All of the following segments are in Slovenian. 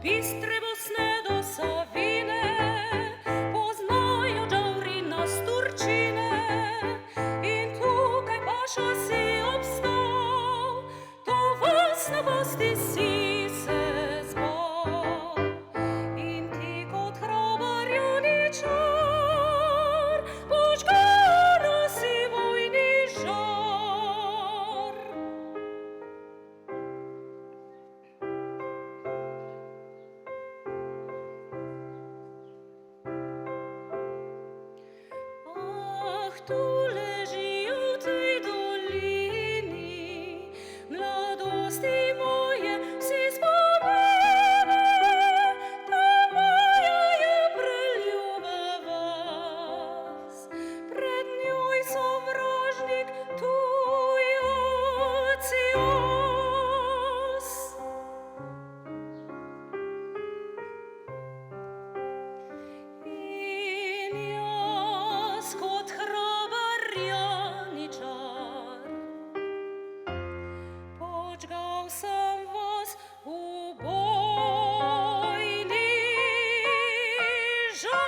Bistre Bosne do Savine, poznajo Džavrina s Turčine, in tukaj paša si obstal, to vas na gosti si se zbal. In ti kot hrabar janičar, požgana si vojni žar. Ah, tu ležijo v tej dolini mladosti moje vsi spomini, ta moja je preljuba vas, pred njoj sovražnik, tujac jaz. In jaz kot hrabar janičar, počgal sem vas v bojni žar.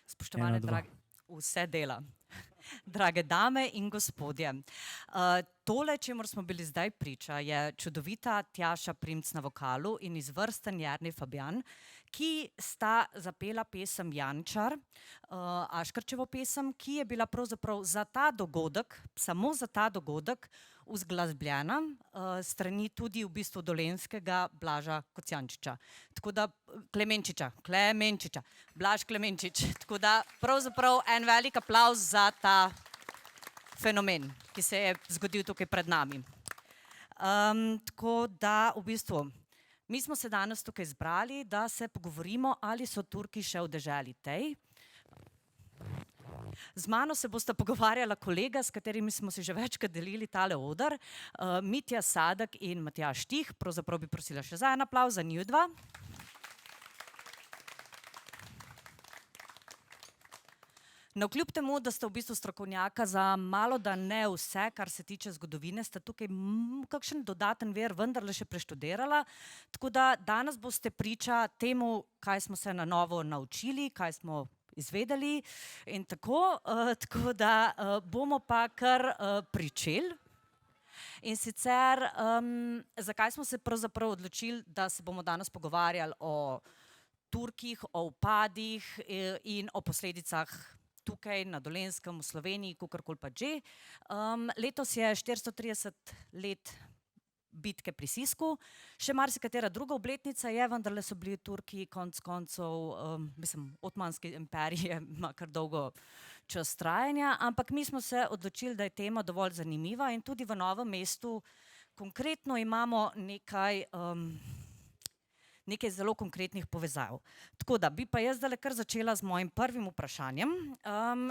Spoštovane, vse dela. Drage dame in gospodje, tole, čemur smo bili zdaj priča, je čudovita Tjaša Primc na vokalu in izvrsten Jernej Fabjan, ki sta zapela pesem Jančar, Aškerčevo pesem, ki je bila pravzaprav za ta dogodek, samo za ta dogodek, vzglasbljena strani tudi v bistvu dolenjskega Blaža Kocijančiča. Tako da, Klemenčiča, Blaž Klemenčič. Tako da pravzaprav en velik aplavz za ta fenomen, ki se je zgodil tukaj pred nami. Tako da v bistvu, mi smo se danes tukaj zbrali, da se pogovorimo, ali so Turki še v deželi tej. Z mano se bosta pogovarjala kolega, s katerimi smo si že večkrat delili tale oder, Mitja Sadek in Matjaž Štih. Pravzaprav bi prosila še za en aplavz za njiju dva. Navkljub temu, da sta v bistvu strokovnjaka za malo da ne vse, kar se tiče zgodovine, sta tukaj kakšen dodaten vir vendarle še preštudirala. Tako da danes boste priča temu, kaj smo se na novo naučili, kaj smo izvedeli in tako. Tako da bomo pa kar pričeli. In sicer, zakaj smo se pravzaprav odločili, da se bomo danes pogovarjali o Turkih, o upadih in o posledicah tukaj na Dolenjskem, v Sloveniji, kakorkoli pa že. Letos je 430 let bitke pri Sisku, še marsikatera druga obletnica je, vendarle so bili Turki konec koncev, Osmanski imperij ima kar dolgo čas trajanja, ampak mi smo se odločili, da je tema dovolj zanimiva in tudi v Novem mestu konkretno imamo nekaj zelo konkretnih povezav. Tako da bi pa jaz zdajle kar začela z mojim prvim vprašanjem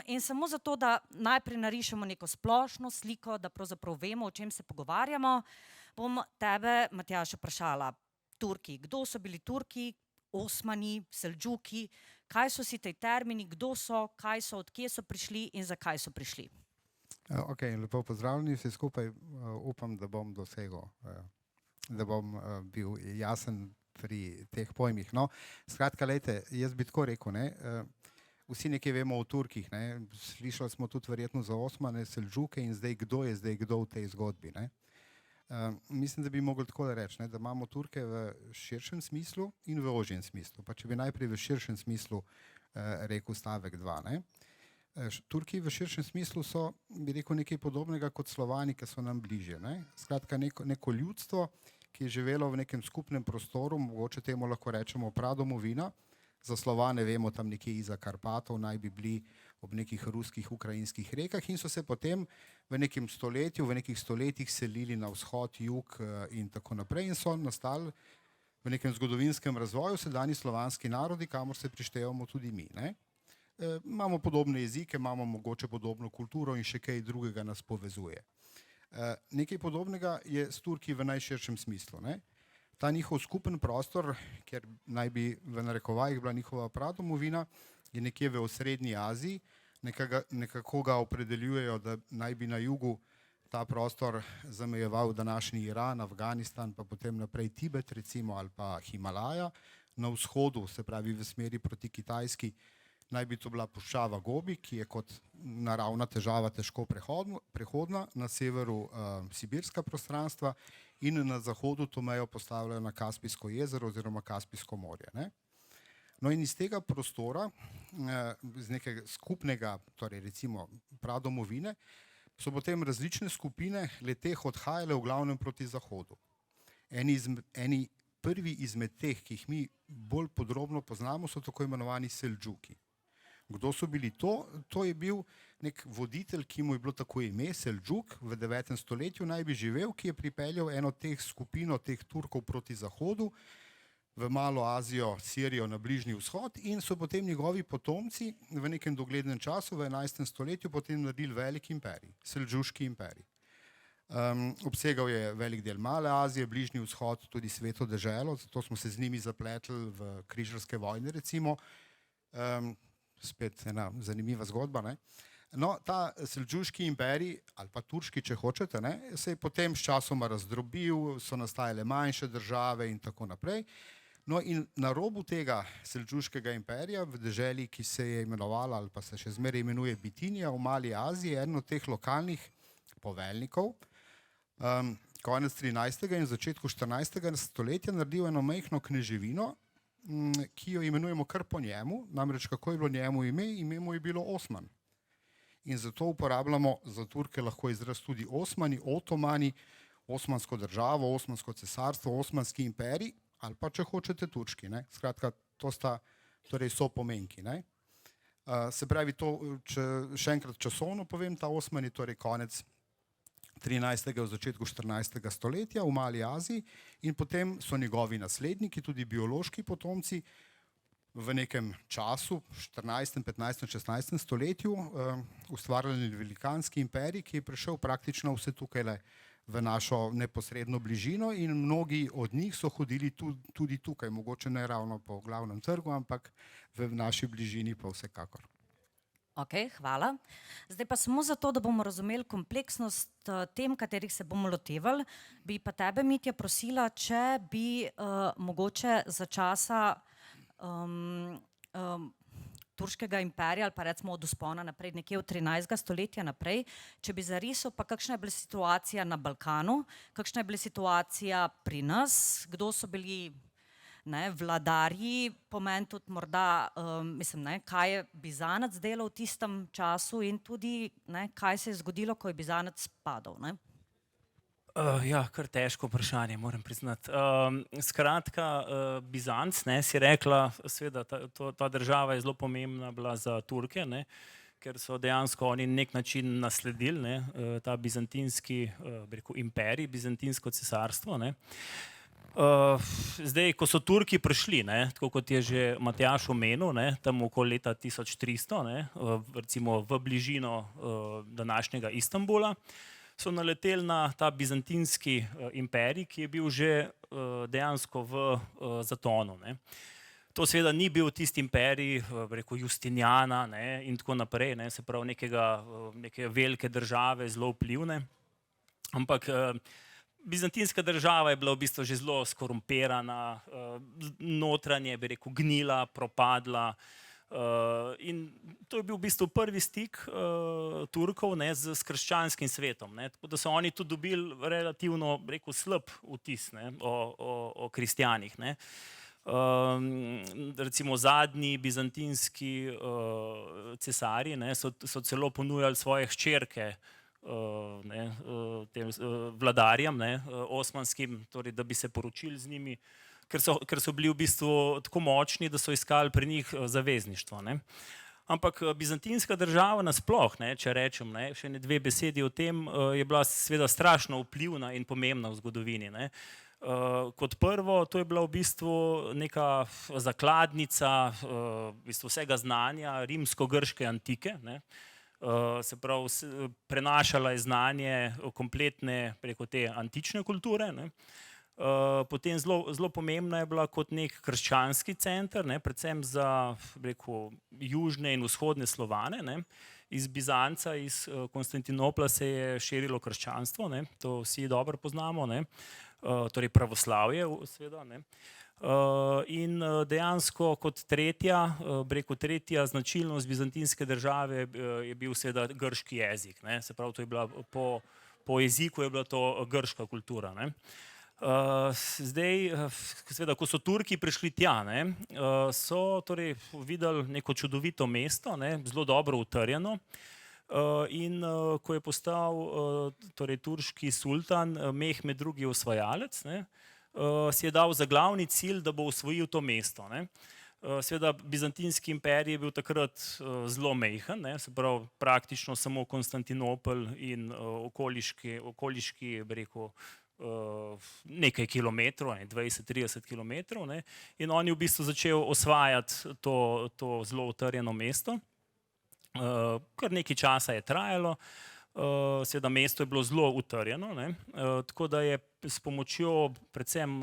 in samo zato, da najprej narišemo neko splošno sliko, da pravzaprav vemo, o čem se pogovarjamo, bom tebe, Matjaž, vprašala. Turki, kdo so bili Turki, Osmani, Seldžuki, kaj so si tej termini, kdo so, kaj so, od kje so prišli in zakaj so prišli? Ok, lepo pozdravljeni vsi skupaj, upam, da bom dosegel, da bom bil jasen pri teh pojmih. No, skratka, lejte, jaz bi tako rekel, ne, vsi nekaj vemo o Turkih, ne, slišali smo tudi verjetno za Osmane, Seldžuke in zdaj kdo je zdaj kdo v tej zgodbi, ne. Mislim, da bi mogli tako reči, ne, da imamo Turke v širšem smislu in v ožjem smislu. Pa če bi najprej v širšem smislu rekel stavek 2, ne. Turki v širšem smislu so, bi rekel, nekaj podobnega kot Slovani, ki so nam bližje, ne. Skratka, neko ljudstvo, ki je živelo v nekem skupnem prostoru, mogoče temu lahko rečemo pradomovina, za Slovane vemo tam nekje iza Karpatov, naj bi bili ob nekih ruskih, ukrajinskih rekah in so se potem v nekem stoletju, v nekih stoletjih selili na vzhod, jug in tako naprej in so nastali v nekem zgodovinskem razvoju sedanji slovanski narodi, kamor se prištevamo tudi mi. Ne? Imamo podobne jezike, imamo mogoče podobno kulturo in še kaj drugega nas povezuje. Nekaj podobnega je s Turki v najširšem smislu. Ne? Ta njihov skupen prostor, ker naj bi v narekovajih bila njihova pradomovina, je nekje v osrednji Aziji, nekako ga opredeljujejo, da naj bi na jugu ta prostor zamejeval današnji Iran, Afganistan, pa potem naprej Tibet recimo ali pa Himalaja, na vzhodu, se pravi v smeri proti Kitajski, naj bi to bila puščava Gobi, ki je kot naravna težava težko prehodna, na severu sibirska prostranstva in na zahodu to mejo postavljajo na Kaspijsko jezero oziroma Kaspijsko morje. Ne? No in iz tega prostora, z nekega skupnega, torej recimo pradomovine, so potem različne skupine leteh odhajale v glavnem proti zahodu. Eni prvi izmed teh, ki jih mi bolj podrobno poznamo, so tako imenovani Seldžuki. Kdo so bili to? To je bil nek voditelj, ki mu je bilo tako ime, Seldžuk, v 9. stoletju naj bi živel, ki je pripeljal eno teh skupino, teh Turkov proti zahodu, v Malo Azijo, Sirijo, na Bližnji vzhod in so potem njegovi potomci v nekem doglednem času, v 11. stoletju, potem naredili velik imperij, Seldžuški imperij. Obsegal je velik del Male Azije, Bližnji vzhod, tudi Sveto deželo, zato smo se z njimi zapletli v križarske vojne recimo. Spet ena zanimiva zgodba. Ne? No, ta Seldžuški imperij, ali pa turški, če hočete, ne, se je potem s časoma razdrobil, so nastajale manjše države in tako naprej. No in na robu tega Seldžuškega imperija, v deželi, ki se je imenovala ali pa se še zmeraj imenuje Bitinija v Mali Aziji, eden od teh lokalnih poveljnikov, konec 13. in začetku 14. stoletja naredil eno majhno kneževino, ki jo imenujemo kar po njemu, namreč kako je bilo njemu ime, ime mu je bilo Osman. In zato uporabljamo za Turke lahko izraz tudi Osmani, Otomani, Osmansko državo, Osmansko cesarstvo, Osmanski imperij ali pa če hočete turški. Ne? Skratka, to sta torej sopomenki. Ne? Se pravi, to, če še enkrat časovno povem, ta Osman je torej konec 13. v začetku 14. stoletja v Mali Aziji in potem so njegovi nasledniki, tudi biološki potomci, v nekem času, 14., 15., 16. stoletju, ustvarjali velikanski imperij, ki je prišel praktično vse tukaj v našo neposredno bližino in mnogi od njih so hodili tudi tukaj, mogoče ne ravno po glavnem trgu, ampak v naši bližini pa vsekakor. Ok, hvala. Zdaj pa samo zato, da bomo razumeli kompleksnost tem, katerih se bomo lotevali, bi pa tebe, Mitja, prosila, če bi mogoče za časa turškega imperija ali pa recimo od vzpona naprej, nekje od 13. stoletja naprej, če bi zarisal pa kakšna je bila situacija na Balkanu, kakšna je bila situacija pri nas, kdo so bili vladarji, pomen tudi morda, kaj je Bizanec delal v tistem času in tudi kaj se je zgodilo, ko je Bizanec padal. Ja, kar težko vprašanje, moram priznati. Skratka, Bizanc, si rekla, seveda ta država je zelo pomembna bila za Turke, ker so dejansko oni na nek način nasledili ta bizantinski imperij, bizantinsko cesarstvo. Zdaj, ko so Turki prišli, tako kot je že Matjaž omenil, tam okoli leta 1300, recimo v bližino današnjega Istanbula, so naleteli na ta bizantinski imperij, ki je bil že dejansko v zatonu. To seveda ni bil tisti imperij, Justinijana in tako naprej, se pravi neke velike države, zelo vplivne, ampak bizantinska država je bila v bistvu že zelo skorumpirana, notranje, gnila, propadla. In to je bil v bistvu prvi stik Turkov s krščanskim svetom. Tako da so oni tudi dobili relativno slab vtis o kristjanih. Recimo zadnji bizantinski cesarji so celo ponujali svoje hčerke tem vladarjem, osmanskim, torej da bi se poročili z njimi, ker so bili v bistvu tako močni, da so iskali pri njih zavezništvo. Ne. Ampak bizantinska država nasploh, ne, če rečem, ne, še ne dve besedi o tem, je bila seveda strašno vplivna in pomembna v zgodovini. Ne. Kot prvo, to je bila v bistvu neka zakladnica v bistvu vsega znanja rimsko-grške antike. Ne. Se pravi, prenašala je znanje kompletne preko te antične kulture. Ne. Potem zelo pomembna je bila kot nek krščanski center, ne, predvsem za južne in vzhodne Slovane. Ne. Iz Bizanca, iz Konstantinopla se je širilo krščanstvo, ne, to vsi dobro poznamo, ne, torej pravoslavje seveda. Ne. In dejansko kot tretja značilnost bizantinske države je bil seveda grški jezik. Ne. Se pravi, to je bila po jeziku je bila to grška kultura. Ne. Zdaj, seveda, ko so Turki prišli tja, ne, so torej videli neko čudovito mesto, ne, zelo dobro utrjeno, in ko je postal torej turški sultan Mehmed II. Osvajalec, ne, si je dal za glavni cilj, da bo osvojil to mesto. Ne. Seveda, bizantinski imperij je bil takrat zelo majhen, ne, se pravi, praktično samo Konstantinopel in okoliški, bi rekel, nekaj kilometrov, 20-30 kilometrov, ne, in on je v bistvu začel osvajati to zelo utrjeno mesto. Kar nekaj časa je trajalo, seveda mesto je bilo zelo utrjeno, ne, tako da je s pomočjo predvsem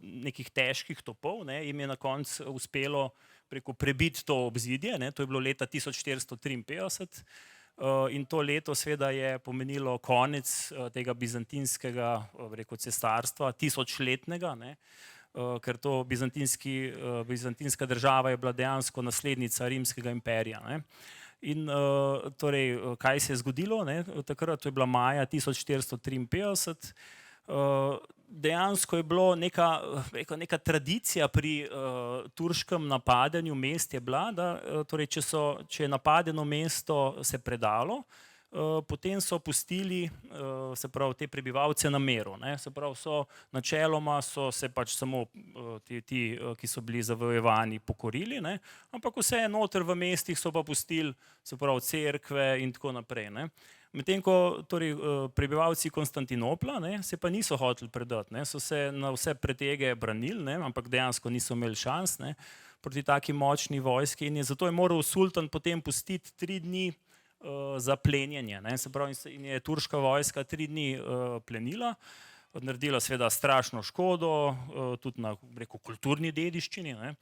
nekih težkih topov, ne, jim je na koncu uspelo prebiti to obzidje, ne, to je bilo leta 1453. In to leto seveda je pomenilo konec tega bizantinskega cesarstva, tisočletnega, ne, ker to bizantinska država je bila dejansko naslednica rimskega imperija. Ne. In torej, kaj se je zgodilo, ne, takrat, to je bila maja 1453, dejansko je bilo neka tradicija pri turškem napadanju mest je bila, da torej, če je napadeno mesto se predalo, potem so pustili, se pravi, te prebivalce na miru. Ne. Se pravi, načeloma so se pač samo ti, ki so bili zavojevani, pokorili, ne. Ampak vse noter v mestih so pa pustili, se pravi, cerkve in tako naprej. Ne. Medtem ko torej, prebivalci Konstantinopla, ne, se pa niso hoteli predati, ne, so se na vse pretege branili, ne, ampak dejansko niso imeli šans, ne, proti taki močni vojski, in zato je moral sultan potem pustiti 3 dni za plenjenje. Ne, se pravi, in je turška vojska 3 dni plenila, naredila seveda strašno škodo, tudi na kulturni dediščini. Ne.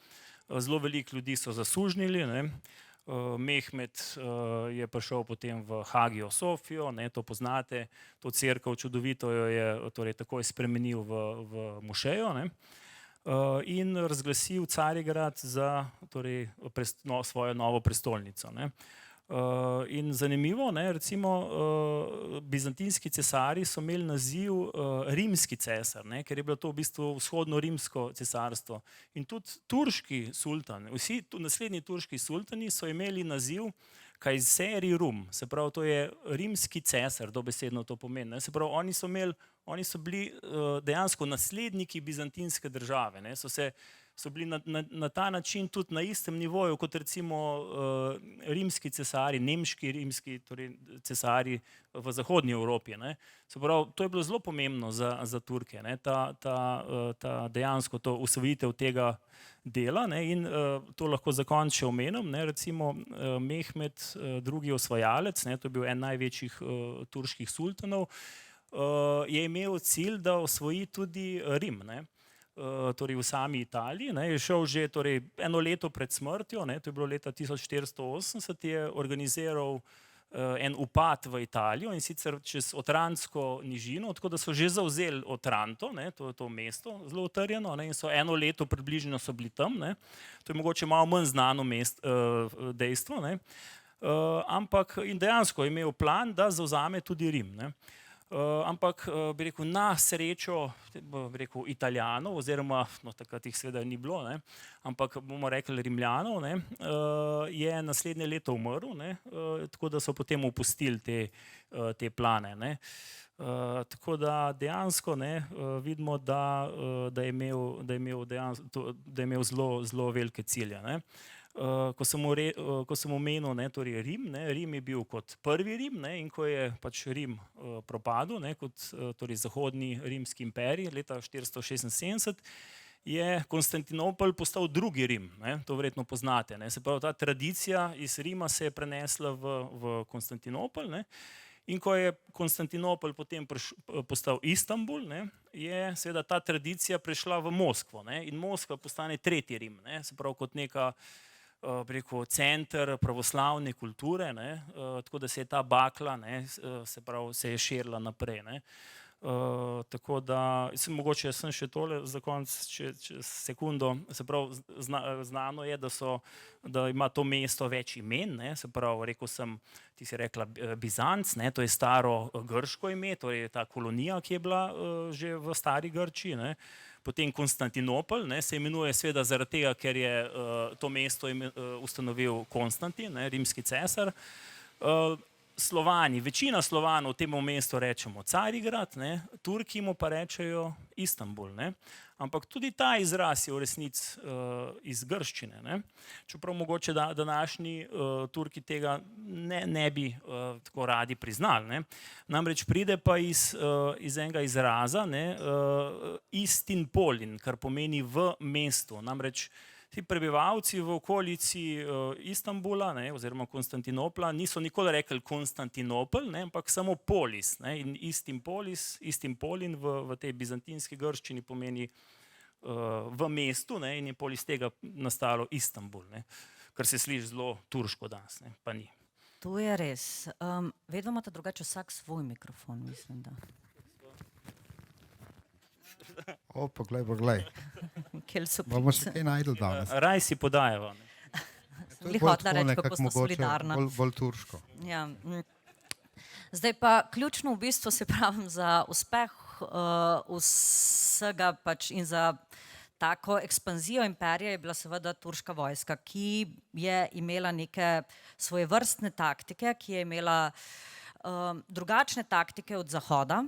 Zelo veliko ljudi so zasužnili. Ne. Mehmed je prišel potem v Hagijo Sofijo, ne, to poznate, to cerkev čudovito jo je torej takoj spremenil v mošejo, ne, in razglasil Carigrad za torej, svojo novo prestolnico. Ne. In zanimivo, ne, recimo bizantinski cesarji so imeli naziv rimski cesar, ne, ker je bilo to v bistvu vzhodno-rimsko cesarstvo. In tudi turški sultan, vsi naslednji turški sultani so imeli naziv Kajseri Rum, se pravi, to je rimski cesar, dobesedno to pomeni. Ne. Se pravi, oni so bili dejansko nasledniki bizantinske države, ne, so bili na ta način tudi na istem nivoju kot recimo rimski cesari, nemški rimski torej cesari v zahodnji Evropi. Ne. Se pravi, to je bilo zelo pomembno za Turke, ne, dejansko to osvojitev tega dela, ne, in to lahko za konec še omenim, ne, recimo Mehmed II. Osvajalec, ne, to je bil en največjih turških sultanov, je imel cilj, da osvoji tudi Rim, ne. Torej v sami Italiji, ne, je šel že torej, 1 leto pred smrtjo, ne, to je bilo leta 1480, je organiziral en upad v Italijo, in sicer čez Otransko nižino, tako da so že zavzeli Otranto, ne, to mesto, zelo utrjeno, ne, in so 1 leto približno so bili tam. Ne. To je mogoče malo manj znano dejstvo, ne. Ampak in dejansko je imel plan, da zavzame tudi Rim. Ne. Ampak bi rekel, na srečo bi rekel, Italijanov, oziroma takrat jih seveda ni bilo, ne, ampak bomo rekli Rimljanov, ne, je naslednje leto umrl, ne, tako da so potem opustili te plane. Ne. Tako da dejansko vidimo, da je imel zelo velike cilje. Ne. Ko sem omenil torej Rim, Rim je bil kot prvi Rim, in ko je pač Rim propadel kot torej zahodni rimski imperij leta 476, je Konstantinopel postal drugi Rim. To verjetno poznate. Se pravi, ta tradicija iz Rima se je prenesla v Konstantinopel. In ko je Konstantinopel potem postal Istanbul, je seveda ta tradicija prešla v Moskvo. In Moskva postane tretji Rim. Se pravi, kot neka center pravoslavne kulture, tako da se je ta bakla, se pravi, se je širila naprej. Tako da, mogoče sem še tole za konec, če sekundo, se pravi, znano je, da ima to mesto več imen, se pravi, rekel sem, ti si rekla Bizanc, to je staro grško ime, to je ta kolonija, ki je bila že v stari Grčiji, potem Konstantinopel, se imenuje seveda zaradi tega, ker je to mesto ustanovil Konstantin, rimski cesar. Slovani, večina Slovanov temu mestu rečemo Carigrad, Turki mu pa rečejo Istanbul. Ampak tudi ta izraz je v resnici iz grščine. Čeprav mogoče današnji Turki tega ne bi tako radi priznali. Namreč pride pa iz enega izraza Istinpolin, kar pomeni v mestu. Namreč ti prebivalci v okolici Istanbula oziroma Konstantinopla niso nikoli rekli Konstantinopel, ampak samo polis. In Istinpolin v tej bizantinski grščini pomeni v mestu in je polis tega nastalo Istanbul, kar se sliši zelo turško danes, pa ni. To je res. Vedno imate drugače vsak svoj mikrofon, mislim, da. Poglej. Kel so Bomo še kaj najdel danes. Raj si podajeva. Sem li hotela reči, kako smo solidarna. Bolj turško. Ja. Zdaj pa ključno v bistvu, se pravim, za uspeh vsega pač in za tako ekspanzijo imperija je bila seveda turška vojska, ki je imela neke svojevrstne taktike, ki je imela drugačne taktike od Zahoda.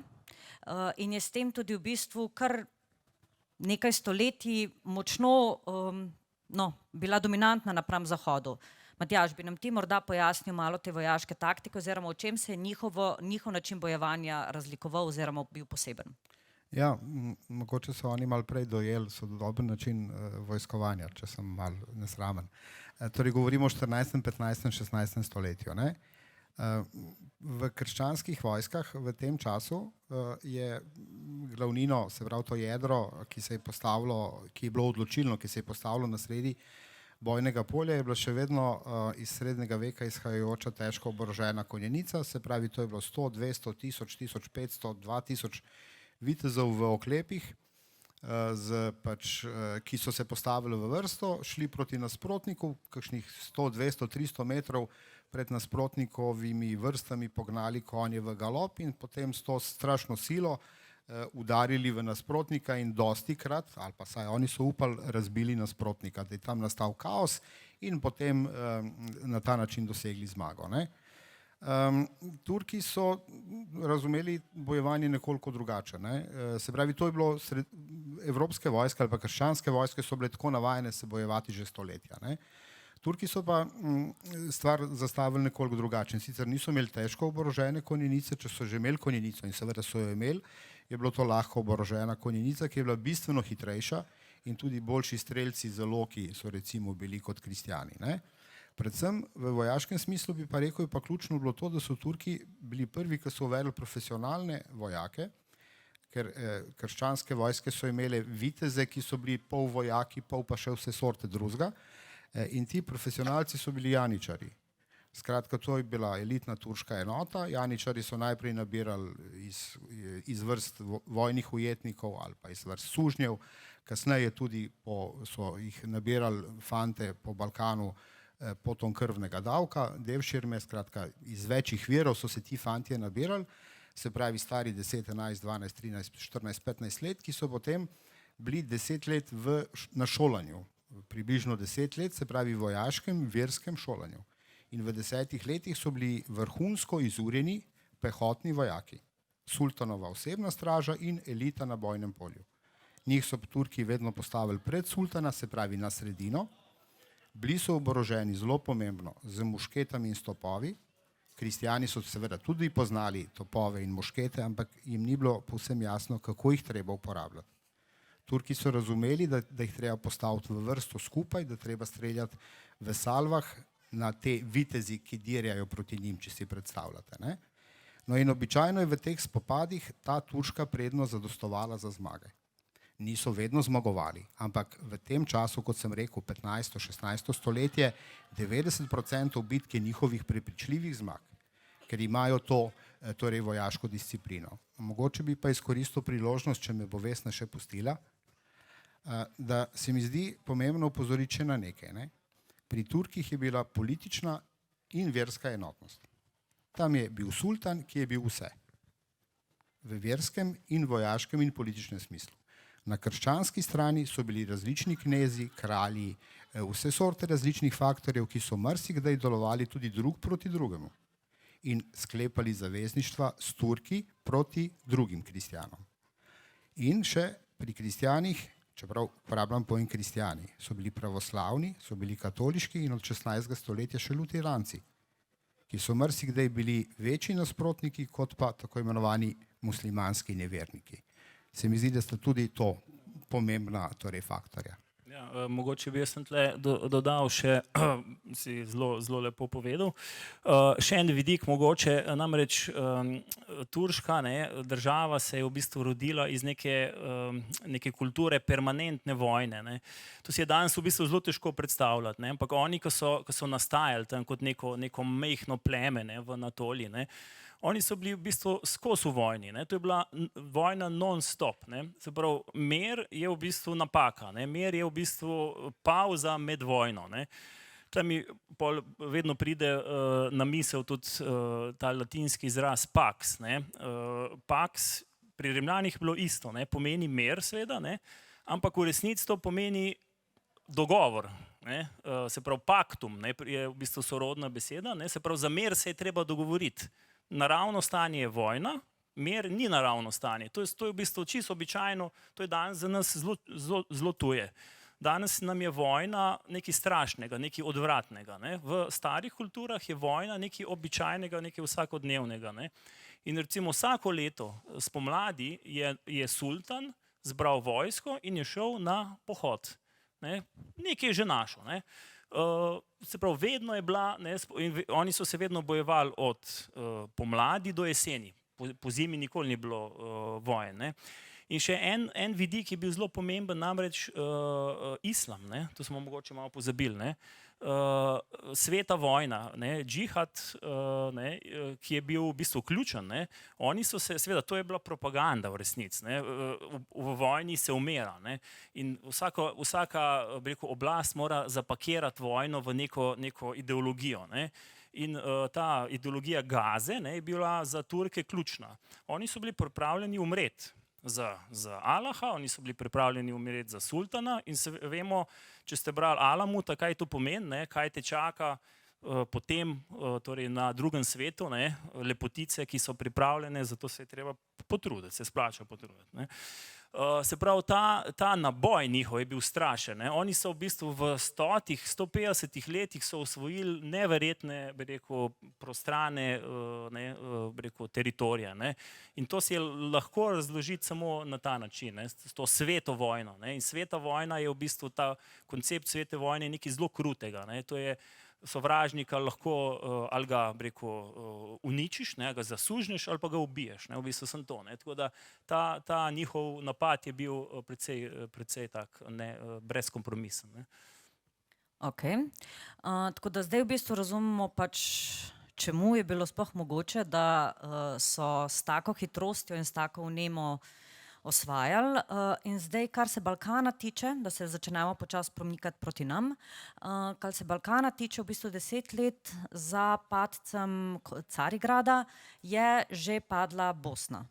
In je s tem tudi v bistvu kar nekaj stoletij močno bila dominantna napram Zahodu. Matjaž, bi nam ti morda pojasnil malo te vojaške taktike oziroma o čem se je njihov način bojevanja razlikoval oziroma bil poseben? Ja, mogoče so oni malo prej dojeli sodoben način vojskovanja, če sem malo nesramen. Torej govorimo o 14., 15., 16. stoletju. V krščanskih vojskah v tem času je glavnino, se pravi to jedro, ki je bilo odločilno, ki se je postavilo na sredi bojnega polja, je bila še vedno iz srednjega veka izhajajoča težko oborožena konjenica, se pravi to je bilo 100, 200, 1000, 1500, 2000 vitezov v oklepih, ki so se postavili v vrsto, šli proti nasprotniku, kakšnih 100, 200, 300 metrov pred nasprotnikovimi vrstami pognali konje v galop in potem s to strašno silo udarili v nasprotnika in dostikrat, ali pa saj oni so upali, razbili nasprotnika, da je tam nastal kaos in potem na ta način dosegli zmago. Turki so razumeli bojevanje nekoliko drugače. Se pravi, to je bilo evropske vojske ali pa krščanske vojske so bile tako navajene se bojevati že stoletja. Turki so pa stvar zastavili nekoliko drugače. Sicer niso imeli težko oborožene konjenice, če so že imeli konjenico in seveda so jo imeli, je bilo to lahko oborožena konjenica, ki je bila bistveno hitrejša in tudi boljši strelci z loki so recimo bili kot kristjani. Predvsem v vojaškem smislu bi pa rekel, je pa ključno bilo to, da so Turki bili prvi, ki so uvedli profesionalne vojake, ker krščanske vojske so imele viteze, ki so bili pol vojaki, pol pa še vse sorte drugega. In ti profesionalci so bili janičari. Skratka, to je bila elitna turška enota. Janičari so najprej nabirali iz vrst vojnih ujetnikov ali pa iz vrst sužnjev, kasneje tudi so jih nabirali fante po Balkanu potom krvnega davka, devširme, skratka, iz večjih virov so se ti fantje nabirali, se pravi stari 10, 11, 12, 13, 14, 15 let, ki so potem bili 10 let na šolanju. Približno 10 let, se pravi vojaškem, verskem šolanju. In v 10 letih so bili vrhunsko izurjeni pehotni vojaki. sultanova osebna straža in elita na bojnem polju. Njih so Turki vedno postavili pred sultana, se pravi na sredino. Bili so oboroženi, zelo pomembno, z mušketami in s topovi. Kristjani so seveda tudi poznali topove in muškete, ampak jim ni bilo povsem jasno, kako jih treba uporabljati. Turki so razumeli, da jih treba postaviti v vrsto skupaj, da treba streljati v salvah na te vitezi, ki dirjajo proti njim, če si predstavljate. Ne? No in običajno je v teh spopadih ta turška prednost zadostovala za zmage. Niso vedno zmagovali, ampak v tem času, kot sem rekel, 15. 16. stoletje, 90% bitk je njihovih prepričljivih zmag, ker imajo to, torej vojaško disciplino. Mogoče bi pa izkoristil priložnost, če me bo Vesna še pustila, da se mi zdi pomembno opozoriti še na nekaj. Ne? Pri Turkih je bila politična in verska enotnost. Tam je bil sultan, ki je bil vse. V verskem in vojaškem in političnem smislu. Na krščanski strani so bili različni knezi, kralji, vse sorte različnih faktorjev, ki so marsikdaj delovali tudi drug proti drugemu in sklepali zavezništva s Turki proti drugim kristjanom. In še pri kristjanih, čeprav uporabljam pojem kristjani, so bili pravoslavni, so bili katoliški in od 16. stoletja še luteranci, ki so marsikdaj bili večji nasprotniki kot pa tako imenovani muslimanski neverniki. Se mi zdi, da sta tudi to pomembna torej, faktorja. Ja, mogoče bi jaz tle dodal še, si zelo lepo povedal, še en vidik mogoče, namreč turška država se je v bistvu rodila iz neke kulture permanentne vojne. Ne. To si je danes v bistvu zelo težko predstavljati, ne. Ampak oni, ki so nastajali tam kot neko majhno pleme v Anatoliji, ne, oni so bili v bistvu skozi v vojni, ne. To je bila vojna non-stop. Se pravi, mir je v bistvu napaka, ne. Mir je v bistvu pauza med vojno. Ne. Tukaj mi vedno pride na misel tudi ta latinski izraz pax. Ne. Pax pri Rimljanih je bilo isto, ne. Pomeni mir seveda, ne. Ampak v resnici to pomeni dogovor. Ne. Se pravi, paktum, ne, je v bistvu sorodna beseda, ne. Se pravi, za mir se je treba dogovoriti. Naravno stanje je vojna, mir ni naravno stanje. To je v bistvu čisto običajno, to je danes za nas zelo tuje. Danes nam je vojna nekaj strašnega, nekaj odvratnega. Ne. V starih kulturah je vojna nekaj običajnega, nekaj vsakodnevnega. Ne. In recimo vsako leto spomladi je sultan zbral vojsko in je šel na pohod. Ne. Nekaj je že našel. Ne. Se pravi, vedno je bila, ne, oni so se vedno bojevali od pomladi do jeseni, po zimi nikoli ni bilo vojen. Ne. In še en vidik je bil zelo pomemben, namreč islam, ne, to smo mogoče malo pozabili, ne. Sveta vojna, ne, džihad, ne, ki je bil v bistvu ključen, ne, oni so se, seveda to je bila propaganda v resnici, ne, v vojni se umira, ne, in vsaka bi rekel, oblast mora zapakirati vojno v neko ideologijo, ne. In ta ideologija Gaze, ne, je bila za Turke ključna. Oni so bili pripravljeni umreti za Alaha, oni so bili pripravljeni umreti za sultana in se vemo, če ste brali Alamuta, kaj to pomeni, ne, kaj te čaka potem torej na drugem svetu, ne, lepotice, ki so pripravljene, zato se je treba potruditi, se splača potruditi. Ne. Se pravi, ta naboj njihov je bil strašen. Ne. Oni so v bistvu v 150 letih so osvojili neverjetne, bi rekel, prostrane bi rekel, teritorije. Ne. In to si je lahko razložiti samo na ta način, ne, s to sveto vojno. Ne. In sveta vojna je v bistvu ta koncept svete vojne nekaj zelo krutega. Ne. To je sovražnika lahko ali ga uničiš, ne, ga zasužneš ali pa ga ubiješ. Ne, v bistvu sem to. Ne. Tako da ta njihov napad je bil precej tak, ne, brezkompromisen. Ne. Okay. Tako da zdaj v bistvu razumemo pač, čemu je bilo sploh mogoče, da so s tako hitrostjo in s tako vnemo osvajali. In zdaj, kar se Balkana tiče, da se začnemo počasi premikati proti nam, kar se Balkana tiče, v bistvu 10 let za padcem Carigrada je že padla Bosna.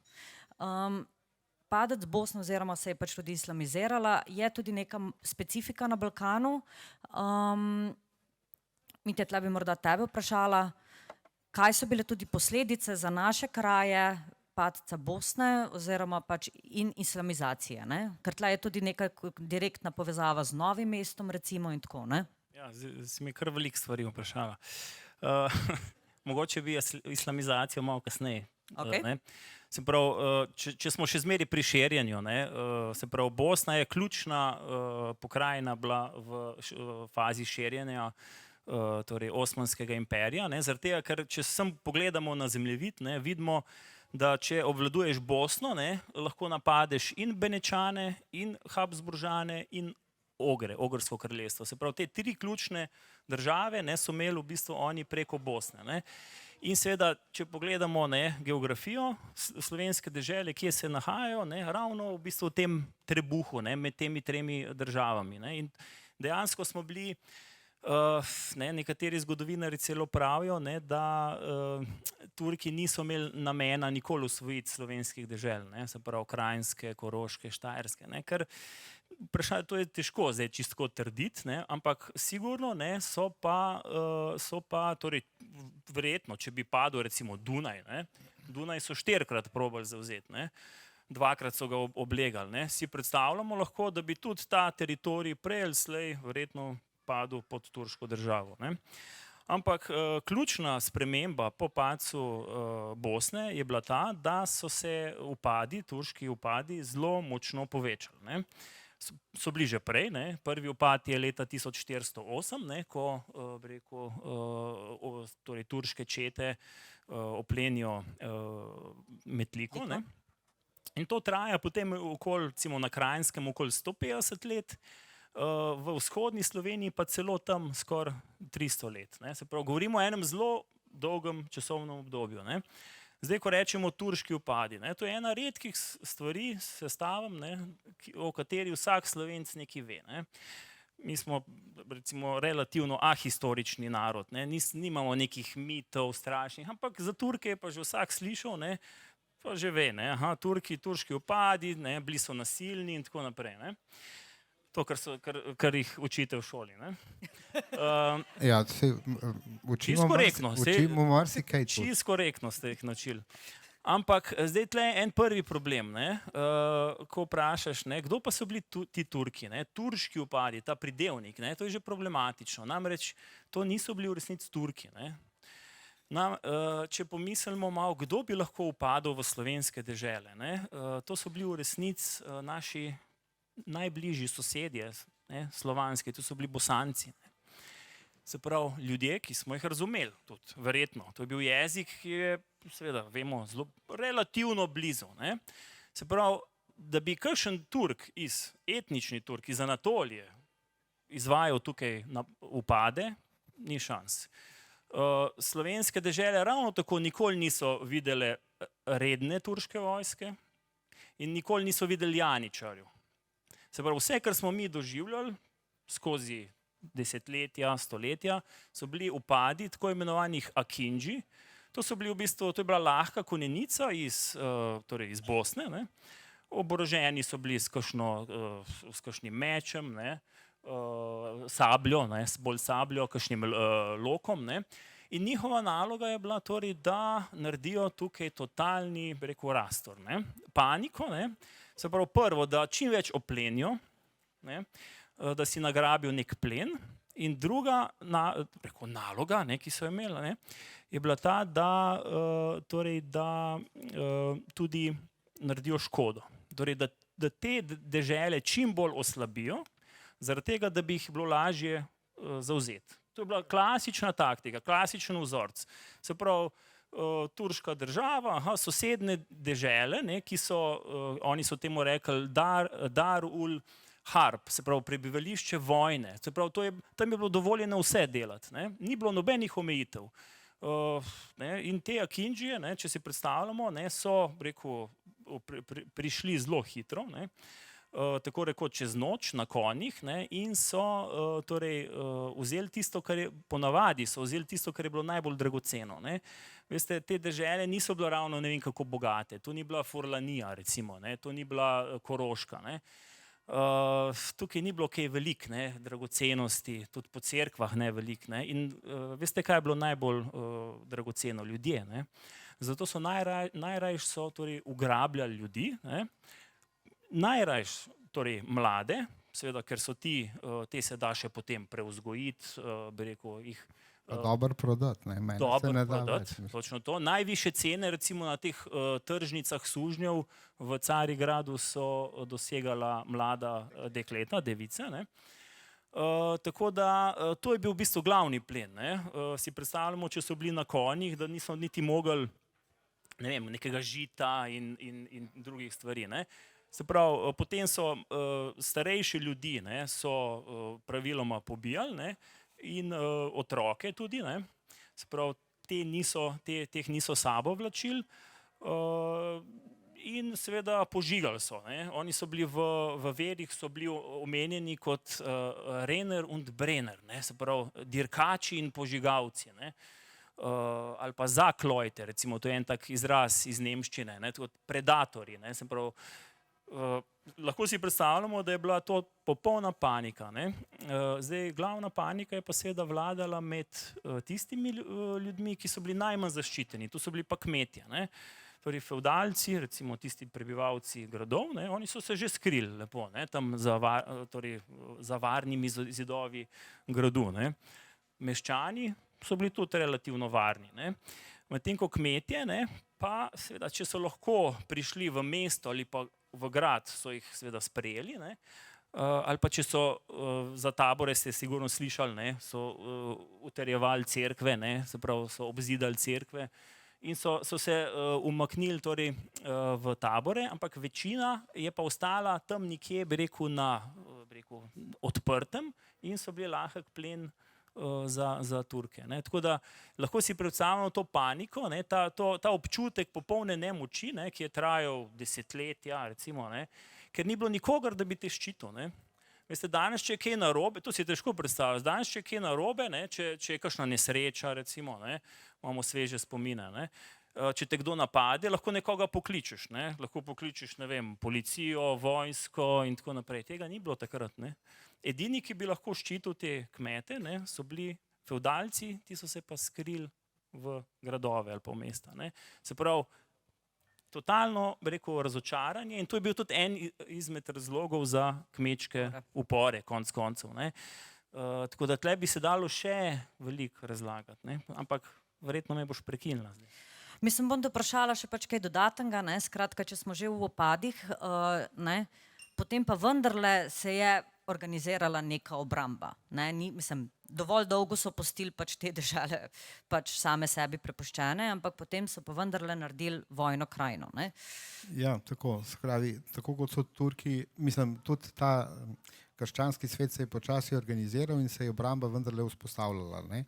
Padec Bosne oziroma se je pač tudi islamizirala, je tudi neka specifika na Balkanu. Mitja, tle bi morda tebe vprašala, kaj so bile tudi posledice za naše kraje, padca Bosne oziroma pač in islamizacije, ne? Ker tla je tudi neka direktna povezava z Novim mestom recimo in tako, ne? Ja, si mi kar veliko stvari vprašala. Mogoče bi islamizacijo malo kasneje. Okej. Se pravi, če smo še zmeraj pri širjenju, se pravi, Bosna je ključna pokrajina bila v fazi širjenja torej Osmanskega imperija, zaradi tega, ker če sem pogledamo na zemljevid, vidimo, da če obvladuješ Bosno, lahko napadeš in Benečane, in Habsburžane, in Ogrsko kraljestvo. Se pravi, te tri ključne države so imeli v bistvu oni preko Bosne. In seveda, če pogledamo geografijo slovenske dežele, kje se nahajajo, ravno v bistvu v tem trebuhu med temi tremi državami. In dejansko smo bili, nekateri zgodovinari celo pravijo, da Turki niso imeli namena nikoli osvojiti slovenskih dežel, se pravi Krajinske, Koroške, Štajerske, ker to je težko zdaj čisto trditi, ampak sigurno so pa torej verjetno, če bi padel recimo Dunaj, Dunaj so 4-krat probali zavzeti, 2-krat so ga oblegali, si predstavljamo lahko, da bi tudi ta teritorij prej ali slej verjetno padel pod turško državo. Ampak ključna sprememba po padcu Bosne je bila ta, da so se turški upadi zelo močno povečali. So bili že prej, prvi upad je leta 1408, ko torej turške čete oplenijo Metliko. In to traja potem recimo na Krajinskem okoli 150 let, v vzhodni Sloveniji pa celo tam skoraj 300 let. Se pravi, govorimo o enem zelo dolgem časovnem obdobju. Zdaj, ko rečemo turški upadi, to je ena redkih stvari, sestavim, o kateri vsak Slovenc nekaj ve. Mi smo recimo relativno ahistorični narod, nimamo nekih mitov strašnih, ampak za Turke je pa že vsak slišal, pa že ve, turški upadi, bili so nasilni in tako naprej. To, kar jih učite v šoli. Ja, učimo marsikaj. Čisto korektno ste jih naučili. Ampak zdaj tle je en prvi problem, ko vprašaš, kdo pa so bili ti Turki, turški upadi, ta pridevnik, to je že problematično. Namreč to niso bili v resnici Turki. Če pomislimo malo, kdo bi lahko upadal v slovenske dežele, to so bili v resnici naši najbližji sosedje, slovanski, to so bili Bosanci. Se pravi, ljudje, ki smo jih razumeli tudi, verjetno. To je bil jezik, ki je, seveda, vemo, zelo relativno blizu. Se pravi, da bi kakšen Turk, etnični Turk iz Anatolije izvajal tukaj upade, ni šans. Slovenske dežele ravno tako nikoli niso videle redne turške vojske in nikoli niso videli janičarjev. Se pravi, vse, kar smo mi doživljali skozi desetletja, stoletja, so bili upadi tako imenovanih Akindži. To je bila lahka konenica iz Bosne. Oboroženi so bili s kakšnim mečem, sabljo, bolj sabljo, kakšnim lokom. In njihova naloga je bila torej, da naredijo tukaj totalni, bi rekel, rastor. Paniko, se pravi prvo, da čim več oplenijo, da si nagrabijo nek plen, in druga naloga, ki so imeli, je bila ta, da tudi naredijo škodo. Torej, da te dežele čim bolj oslabijo, zaradi tega, da bi jih bilo lažje zavzeti. To je bila klasična taktika, klasičen vzorec. Se pravi, turška država, sosedne dežele, ki so, oni so temu rekli Dar ul Harb, se pravi prebivališče vojne. Se pravi, tam je bilo dovoljeno vse delati, ni bilo nobenih omejitev. In te Akindžije, če si predstavljamo, so prišli zelo hitro, tako rekoč čez noč na konjih, in so vzeli tisto, kar je ponavadi, so vzeli tisto, kar je bilo najbolj dragoceno. Veste, te dežele niso bile ravno ne vem kako bogate, to ni bila Furlanija recimo, to ni bila Koroška. Tukaj ni bilo kaj veliko dragocenosti, tudi po cerkvah ne veliko. In veste, kaj je bilo najbolj dragoceno? Ljudje. Zato so najrajš so torej ugrabljali ljudi, ne. Najrajš torej mlade, seveda, ker so te se da še potem prevzgojiti, bi rekel, jih Dobro prodati, ne, meni se dobro ne da prodati, več. točno to. Najvišje cene recimo na teh tržnicah sužnjev v Carigradu so dosegala mlada dekleta, device, ne. Tako da to je bil v bistvu glavni plen, ne. Si predstavljamo, če so bili na konjih, da niso niti mogli, ne vem, nekega žita in drugih stvari, ne. Se pravi, potem so starejši ljudi, ne, so praviloma pobijali, ne, in otroke tudi, ne. Se pravi, teh niso sabo vlačili, in seveda požigali so, ne. Oni so bili v vedih so bili omenjeni kot Renner und Brenner, ne, se pravi, dirkači in požigalci, ne. Ali pa Zakleute, recimo, to je en tak izraz iz nemščine, ne, kot predatorji, ne, se pravi, lahko si predstavljamo, da je bila to popolna panika, ne. Zdaj, glavna panika je pa seveda vladala med tistimi ljudmi, ki so bili najmanj zaščiteni, to so bili pa kmetje, ne. Torej fevdalci, recimo tisti prebivalci gradov, ne, oni so se že skrili lepo, ne, tam za varnimi zidovi gradu, ne. Meščani so bili tudi relativno varni, ne. Medtem ko kmetje, ne, pa seveda, če so lahko prišli v mesto ali pa v grad, so jih seveda sprejeli, ne. Ali pa če so za tabore, ste sigurno slišali, ne, so utrjevali cerkve, ne, se pravi, so obzidali cerkve in so se umaknili torej v tabore, ampak večina je pa ostala tam nekje, bi rekel, odprtem in so bili lahek plen za Turke, ne. Tako da lahko si predstavljamo to paniko, ne, ta občutek popolne nemoči, ne, ki je trajal desetletja, recimo, ne, ker ni bilo nikogar, da bi te ščitil, ne. Veste, danes, če je kaj narobe, to si težko predstavljati, danes, če je kaj narobe, ne, če je kakšna nesreča, recimo, ne, imamo sveže spomine, ne, če te kdo napade, lahko nekoga pokličeš, ne, lahko pokličeš, ne vem, policijo, vojsko in tako naprej. Tega ni bilo takrat, ne. Edini, ki bi lahko ščitil te kmete, ne, so bili fevdalci, ti so se pa skrili v gradove ali pa v mesta, ne. Se pravi, totalno, bi rekel, razočaranje in to je bil tudi en izmed razlogov za kmečke upore, konec koncev, ne. Tako da tle bi se dalo še veliko razlagati, ne, ampak verjetno me boš prekinila zdaj. Mislim, bom vprašala še pač kaj dodatnega, ne, skratka, če smo že v upadih, ne, potem pa vendarle se je organizirala neka obramba, ne, mislim, dovolj dolgo so pustili pač te dežele pač same sebi prepuščene, ampak potem so pa vendarle naredili vojno krajino, ne. Ja, tako, skravi, tako kot so Turki, mislim, tudi ta krščanski svet se je počasi organiziral in se je obramba vendarle vzpostavljala, ne.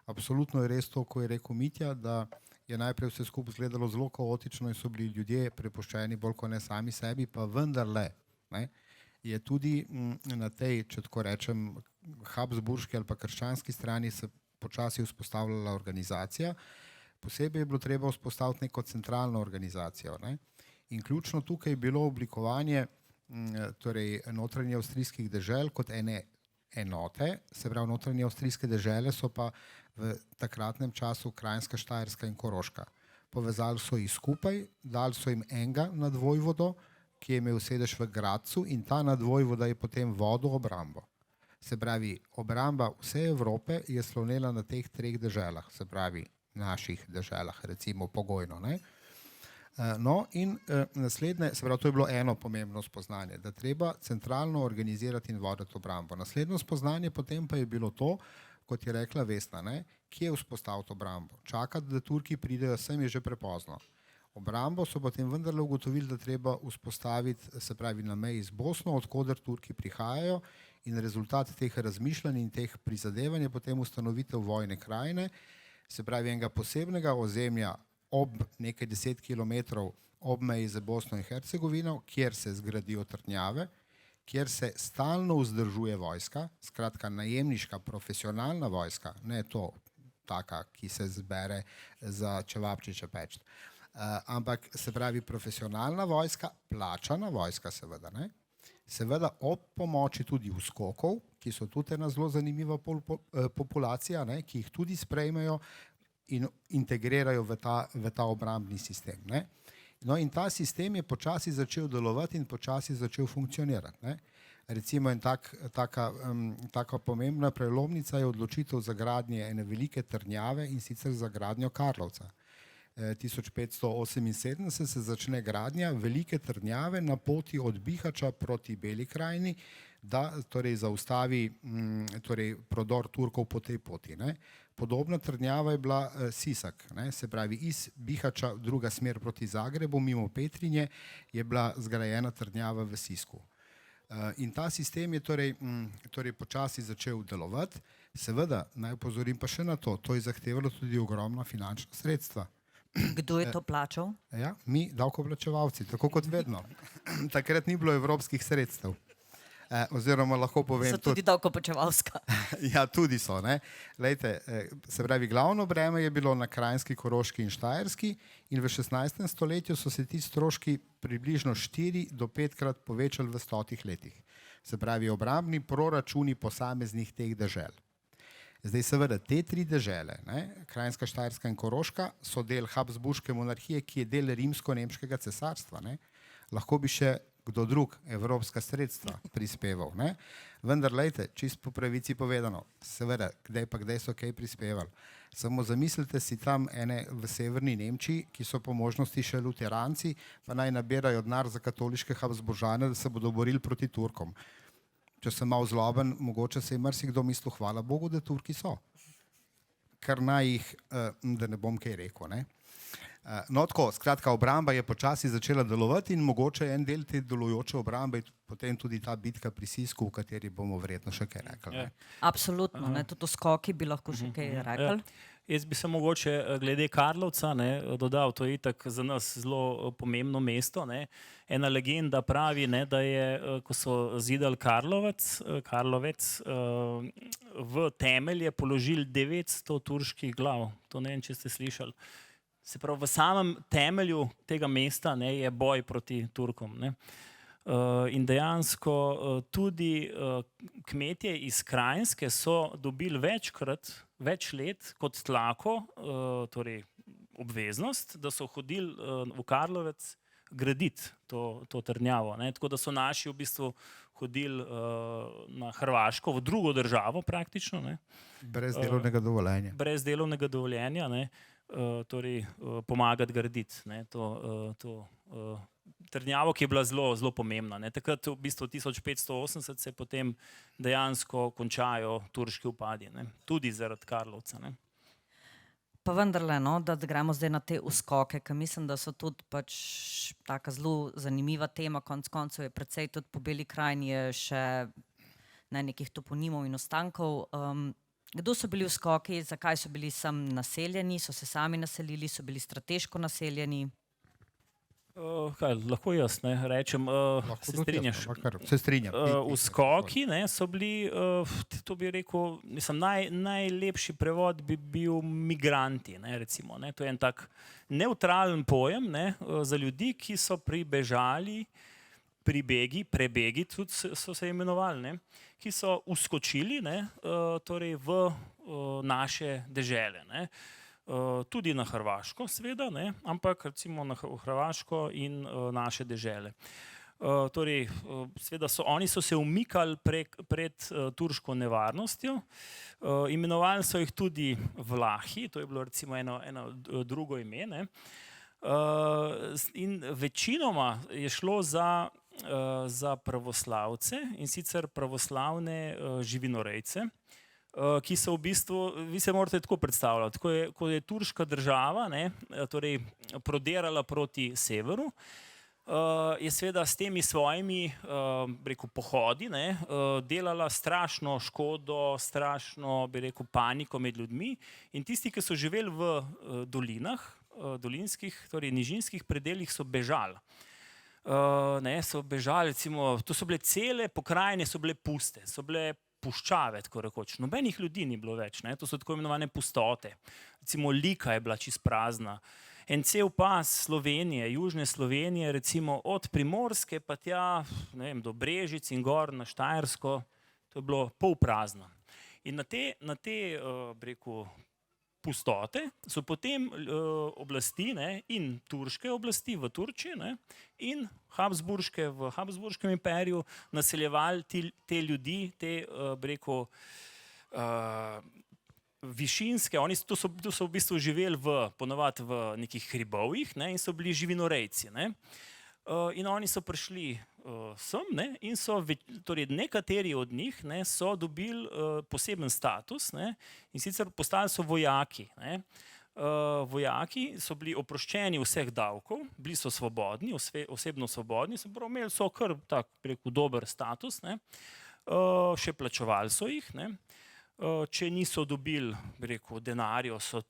Absolutno je res to, ko je rekel Mitja, da je najprej vse skupaj izgledalo zelo kaotično in so bili ljudje prepuščeni bolj kot ne sami sebi, pa vendarle, ne, je tudi na tej, če tako rečem, habsburški ali pa krščanski strani se počasi vzpostavljala organizacija. Posebej je bilo treba vzpostaviti neko centralno organizacijo, ne. In ključno tukaj je bilo oblikovanje torej notranje avstrijskih dežel kot ene enote, se pravi notranje avstrijske dežele so pa v takratnem času Kranjska, Štajerska in Koroška. Povezali so jih skupaj, dali so jim enega nadvojvodo, ki je imel sedež v Gradcu in ta nadvojvoda je potem vodil obrambo. Se pravi, obramba vse Evrope je slonela na teh treh deželah, se pravi naših deželah, recimo pogojno, ne. No in naslednje, se pravi, to je bilo eno pomembno spoznanje, da treba centralno organizirati in voditi obrambo. Naslednjo spoznanje potem pa je bilo to, kot je rekla Vesna, ne, kje vzpostaviti obrambo. Čakati, da Turki pridejo, sem je že prepozno. Obrambo so potem vendarle ugotovili, da treba vzpostaviti, se pravi, na meji z Bosno, odkoder Turki prihajajo in rezultat teh razmišljanj in teh prizadevanj je potem ustanovitev vojne krajine, se pravi enega posebnega ozemlja ob nekaj 10 kilometrov ob meji z Bosno in Hercegovino, kjer se zgradijo trdnjave, kjer se stalno vzdržuje vojska, skratka najemniška, profesionalna vojska, ne to taka, ki se zbere za čevapčiče peč. Ampak se pravi profesionalna vojska, plačana vojska seveda, ne? Seveda ob pomoči tudi uskokov, ki so tudi ena zelo zanimiva populacija, ne? Ki jih tudi sprejmejo in integrirajo v ta obrambni sistem. Ne? No, in ta sistem je počasi začel delovati in počasi začel funkcionirati. Ne? Recimo taka pomembna prelomnica je odločitev za gradnje ene velike trdnjave, in sicer za gradnjo Karlovca. 1578 se začne gradnja velike trdnjave na poti od Bihača proti Beli krajini, da torej zaustavi torej prodor Turkov po tej poti. Ne. Podobna trdnjava je bila Sisak, ne, se pravi iz Bihača druga smer proti Zagrebu, mimo Petrinje, je bila zgrajena trdnjava v Sisku. In ta sistem je torej počasi začel delovati. Seveda, naj opozorim pa še na to, to je zahtevalo tudi ogromna finančna sredstva. Kdo je to plačal? Ja, mi, davkoplačevalci, tako kot vedno. Takrat ni bilo evropskih sredstev. Oziroma lahko povem... So tudi davkoplačevalska. Ja, tudi so. Ne? Lejte, se pravi, glavno breme je bilo na Kranjski, Koroški in Štajerski in v 16. stoletju so se ti stroški približno 4 do 5 krat povečali v 100 letih. Se pravi, obrambni proračuni posameznih teh dežel. Zdaj seveda te 3 dežele, ne, Kranjska, Štajerska in Koroška, so del Habsburške monarhije, ki je del Rimsko-nemškega cesarstva. Ne. Lahko bi še kdo drug evropska sredstva prispeval. Ne. Vendar, lejte, čisto po pravici povedano, seveda, kdaj so kaj prispevali. Samo zamislite si tam ene v severni Nemčiji, ki so po možnosti še luteranci, pa naj nabirajo denar za katoliške Habsburžane, da se bodo borili proti Turkom. Če sem malo zloben, mogoče se je marsikdo mislil, hvala Bogu, da Turki so. Kar naj jih, da ne bom kaj rekel. Ne? No tako, skratka, obramba je počasi začela delovati in mogoče en del te delujoče obrambe je potem tudi ta bitka pri Sisku, v kateri bomo verjetno še kaj rekli. Ne? Absolutno, ne, tudi o skoki bi lahko še kaj rekli. Jaz bi se mogoče glede Karlovca dodal, to je itak za nas zelo pomembno mesto. Ne. Ena legenda pravi, ne, da je, ko so zidali Karlovec, v temelje položili 900 turških glav. To ne vem, če ste slišali. Se pravi, v samem temelju tega mesta, ne, je boj proti Turkom. Ne. In dejansko tudi kmetje iz Kranjske so dobili več let kot tlako, torej obveznost, da so hodili v Karlovec graditi to trdnjavo. Ne. Tako da so naši v bistvu hodili na Hrvaško, v drugo državo praktično. Ne. Brez delovnega dovoljenja. Brez delovnega dovoljenja, ne, torej pomagati graditi, ne, to trdnjavo, ki je bila zelo, zelo pomembna. Ne. Takrat v bistvu 1580 se potem dejansko končajo turški upadi, ne. Tudi zaradi Karlovca. Ne. Pa vendarle, no, da gremo zdaj na te uskoke, ker mislim, da so tudi pač taka zelo zanimiva tema, konec koncev je precej tudi po Beli krajini je še nekih toponimov in ostankov. Kdo so bili uskoki, zakaj so bili sem naseljeni, so se sami naselili, so bili strateško naseljeni? Lahko jaz rečem, se strinjaš? Se strinjam. Uskoki so bili, to bi rekel, mislim, najlepši prevod bi bil migranti, recimo. To je en tak nevtralen pojem za ljudi, ki so pribežali, prebegi, tudi so se imenovali, ki so uskočili torej v naše dežele. Tudi na Hrvaško, seveda, ampak recimo na Hrvaško in naše dežele. Torej, seveda oni so se umikali pred turško nevarnostjo, imenovali so jih tudi Vlahi, to je bilo recimo eno drugo ime, in večinoma je šlo za pravoslavce, in sicer pravoslavne živinorejce, ki so v bistvu, vi se morate tako predstavljati, ko je turška država torej prodirala proti severu, je seveda s temi svojimi pohodi delala strašno škodo, strašno paniko med ljudmi, in tisti, ki so živeli v dolinah, dolinskih, torej nižinskih predeljih, so bežali. So bežali, recimo, to so bile cele pokrajine, so bile puste, so bile puščave, tako rekoč. Nobenih ljudi ni bilo več, to so tako imenovane pustote. Recimo Lika je bila čisto prazna. En cel pas Slovenije, južne Slovenije, recimo od Primorske pa tja, ne vem, do Brežic in gor na Štajersko, to je bilo pol prazno. In na te, bi rekel, pustote, so potem oblasti, ne, in turške oblasti v Turčiji, ne, in habsburške v Habsburškem imperiju naseljevali te ljudi, te, bi rekel, višinske, oni to so v bistvu živeli ponovadi v nekih hribovjih, ne, in so bili živinorejci, ne. In oni so prišli sem, ne, in so, torej nekateri od njih, ne, so dobili poseben status, ne, in sicer postali so vojaki, ne. Vojaki so bili oproščeni vseh davkov, bili so svobodni, osebno svobodni, se pravi, imeli so kar tak, bi rekel, dober status, ne. Še plačevali so jih, ne. Če niso dobili, bi rekel, denarja, so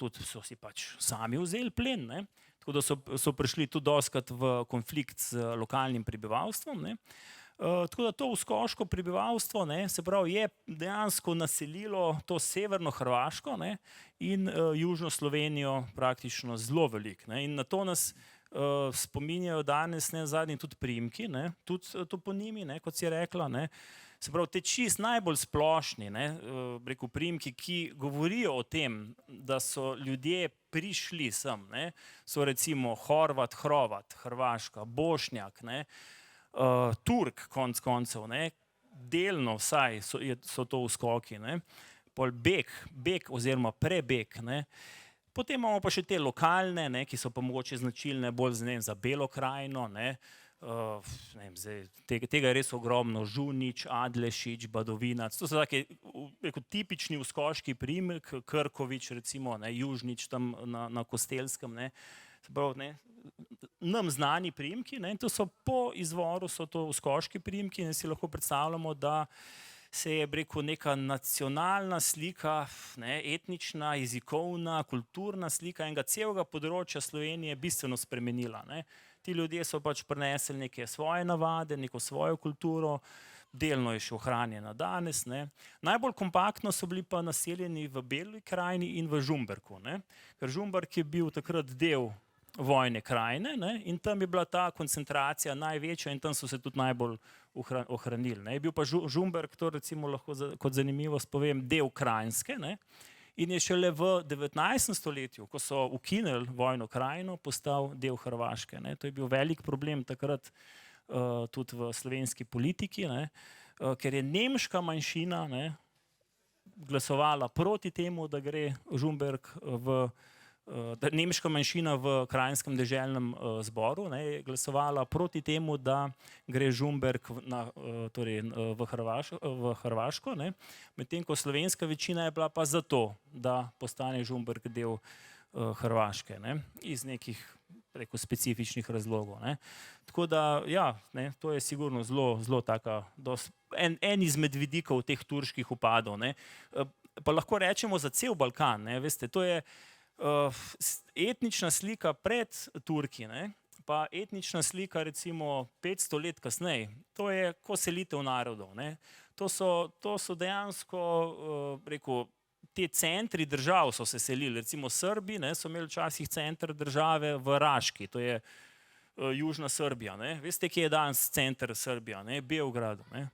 si pač sami vzeli plen, ne. Tako da so prišli tudi dostikrat v konflikt z lokalnim prebivalstvom, ne. Tako da to uskoško prebivalstvo, ne, se pravi, je dejansko naselilo to severno Hrvaško, ne, in južno Slovenijo praktično zelo veliko, ne. In na to nas spominjajo danes, ne, zadnji tudi priimki, ne, tudi toponimi, ne, kot si rekla, ne. Se pravi, te čisto najbolj splošni, ne, bi rekel, priimki, ki govorijo o tem, da so ljudje prišli sem, ne, so recimo Horvat, Hrovat, Hrvaška, Bošnjak, ne, Turk, konec koncev, ne, delno vsaj so to uskoki, ne, pol Bek oziroma Prebek, ne. Potem imamo pa še te lokalne, ne, ki so pa mogoče značilne bolj, ne vem, za Belo krajino, ne. Ne vem, zdaj, tega je res ogromno, Žunič, Adlešič, Badovinac, to so taki, rekel, tipični uskoški priimek, Krkovič recimo, ne, Južnič tam na Kostelskem, ne, se pravi, ne, nam znani priimki, ne, in to so po izvoru, so to uskoški priimki in si lahko predstavljamo, da se je, bi rekel, neka nacionalna slika, ne, etnična, jezikovna, kulturna slika enega celega področja Slovenije bistveno spremenila, ne. Ti ljudje so pač prinesli neke svoje navade, neko svojo kulturo, delno je še ohranjena danes, ne. Najbolj kompaktno so bili pa naseljeni v Beli krajini in v Žumberku, ne. Ker Žumberk je bil takrat del vojne krajine, ne, in tam je bila ta koncentracija največja in tam so se tudi najbolj ohranili, ne. Je bil pa Žumberk, to recimo lahko kot zanimivost povem, del Kranjske, ne. In je šele v 19. stoletju, ko so ukinili vojno krajino, postal del Hrvaške, ne. To je bil velik problem takrat tudi v slovenski politiki, ne, ker je nemška manjšina, ne, glasovala proti temu, da gre Žumberk da nemška manjšina v Kranjskem deželnem zboru, ne, je glasovala proti temu, da gre Žumberk torej v Hrvaško, ne, medtem ko slovenska večina je bila pa za to, da postane Žumberk del Hrvaške, ne, iz nekih, rekel, specifičnih razlogov, ne. Tako da, ja, ne, to je sigurno zelo taka, en izmed vidikov teh turških upadov, ne. Pa lahko rečemo za cel Balkan, ne, veste, to je etnična slika pred Turki, ne, pa etnična slika recimo 500 let kasneje, to je ko selitev narodov, ne. To so dejansko, rekel, te centri držav so se selili, recimo Srbi, ne, so imeli včasih center države v Raški, to je južna Srbija, ne. Veste, kje je danes center Srbija, ne, Beogradu, ne.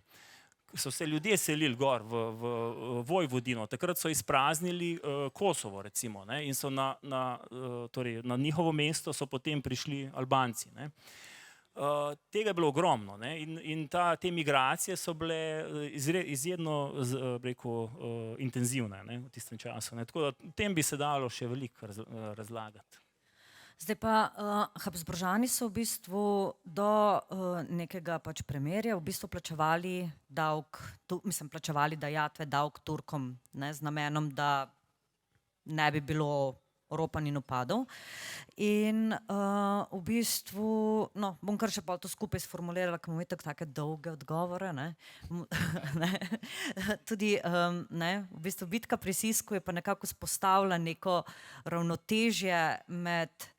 So se ljudje selili gor v Vojvodino, takrat so izpraznili Kosovo recimo, ne, in so torej na njihovo mesto so potem prišli Albanci, ne. Tega je bilo ogromno, ne, in te migracije so bile izjemno, rekel, intenzivne, ne, v tistem času, ne, tako da tem bi se dalo še veliko razlagati. Zdaj pa Habsburžani so v bistvu do nekega pač premirja v bistvu plačevali davek, plačevali dajatve, davek Turkom, ne, z namenom, da ne bi bilo ropanj in upadov. In v bistvu, no, bom kar še pol to skupaj sformulirala, ker imam itak take dolge odgovore, ne. Tudi, ne, v bistvu bitka pri Sisku je pa nekako vzpostavila neko ravnotežje med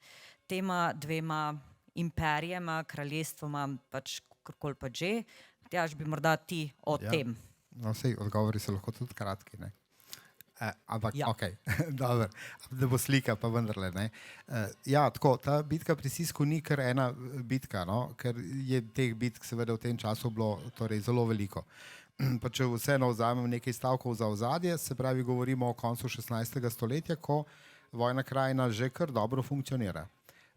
tema dvema imperijema, kraljestvoma, pač kakorkoli pač že. Matjaž, bi morda ti o tem. No, sej, odgovori so lahko tudi kratki, ne. Ampak, Ja. okej, dobro, da bo slika, pa vendarle, ne. Ja, tako, ta bitka pri Sisku ni kar ena bitka, no, ker je teh bitk seveda v tem času bilo torej zelo veliko. pa če vseeno vzamem nekaj stavkov za ozadje, se pravi, govorimo o koncu 16. stoletja, ko vojna krajina že kar dobro funkcionira.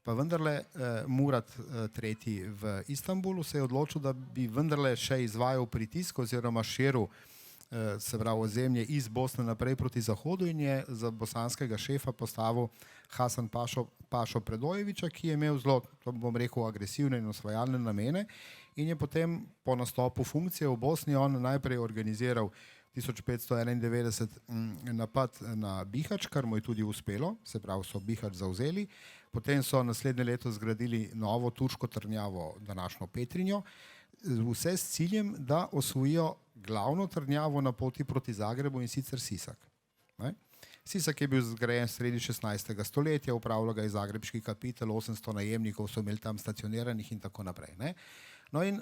Pa vendarle Murat III. V Istanbulu se je odločil, da bi vendarle še izvajal pritisk oziroma širil se pravi ozemlje iz Bosne naprej proti zahodu in je za bosanskega šefa postavil Hasan Pašo Predojevića, ki je imel zelo, bom rekel, agresivne in osvajalne namene in je potem po nastopu funkcije v Bosni on najprej organiziral 1591 napad na Bihač, kar mu je tudi uspelo, se pravi so Bihač zavzeli, potem so naslednje leto zgradili novo turško trdnjavo, današnjo Petrinjo, vse s ciljem, da osvojijo glavno trdnjavo na poti proti Zagrebu in sicer Sisak. Ne? Sisak je bil zgrajen sredi 16. stoletja, upravljal ga je zagrebški kapital, 800 najemnikov so imeli tam stacioniranih in tako naprej. Ne? No in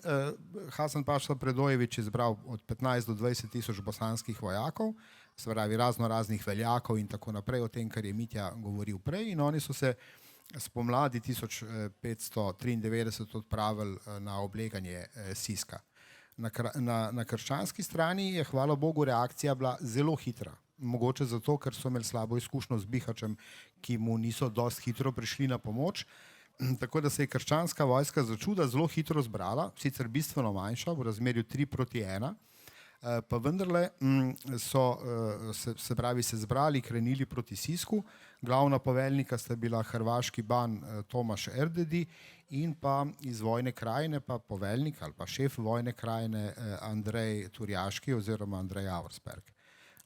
Hasan Paša Predojević je zbral od 15 do 20 tisoč bosanskih vojakov, se pravi raznih veljakov in tako naprej, o tem, kar je Mitja govoril prej, in oni so se spomladi 1593 odpravili na obleganje Siska. Na krščanski strani je, hvala Bogu, reakcija bila zelo hitra. Mogoče zato, ker so imeli slabo izkušnjo z Bihačem, ki mu niso dosti hitro prišli na pomoč. Tako da se je krščanska vojska začuda zelo hitro zbrala, sicer bistveno manjša, v razmerju 3:1, pa vendarle so se pravi se zbrali, krenili proti Sisku. Glavna poveljnika sta bila hrvaški ban Tomaš Erdedi in pa iz vojne krajine pa poveljnik ali pa šef vojne krajine Andrej Turjaški oziroma Andrej Auersperg.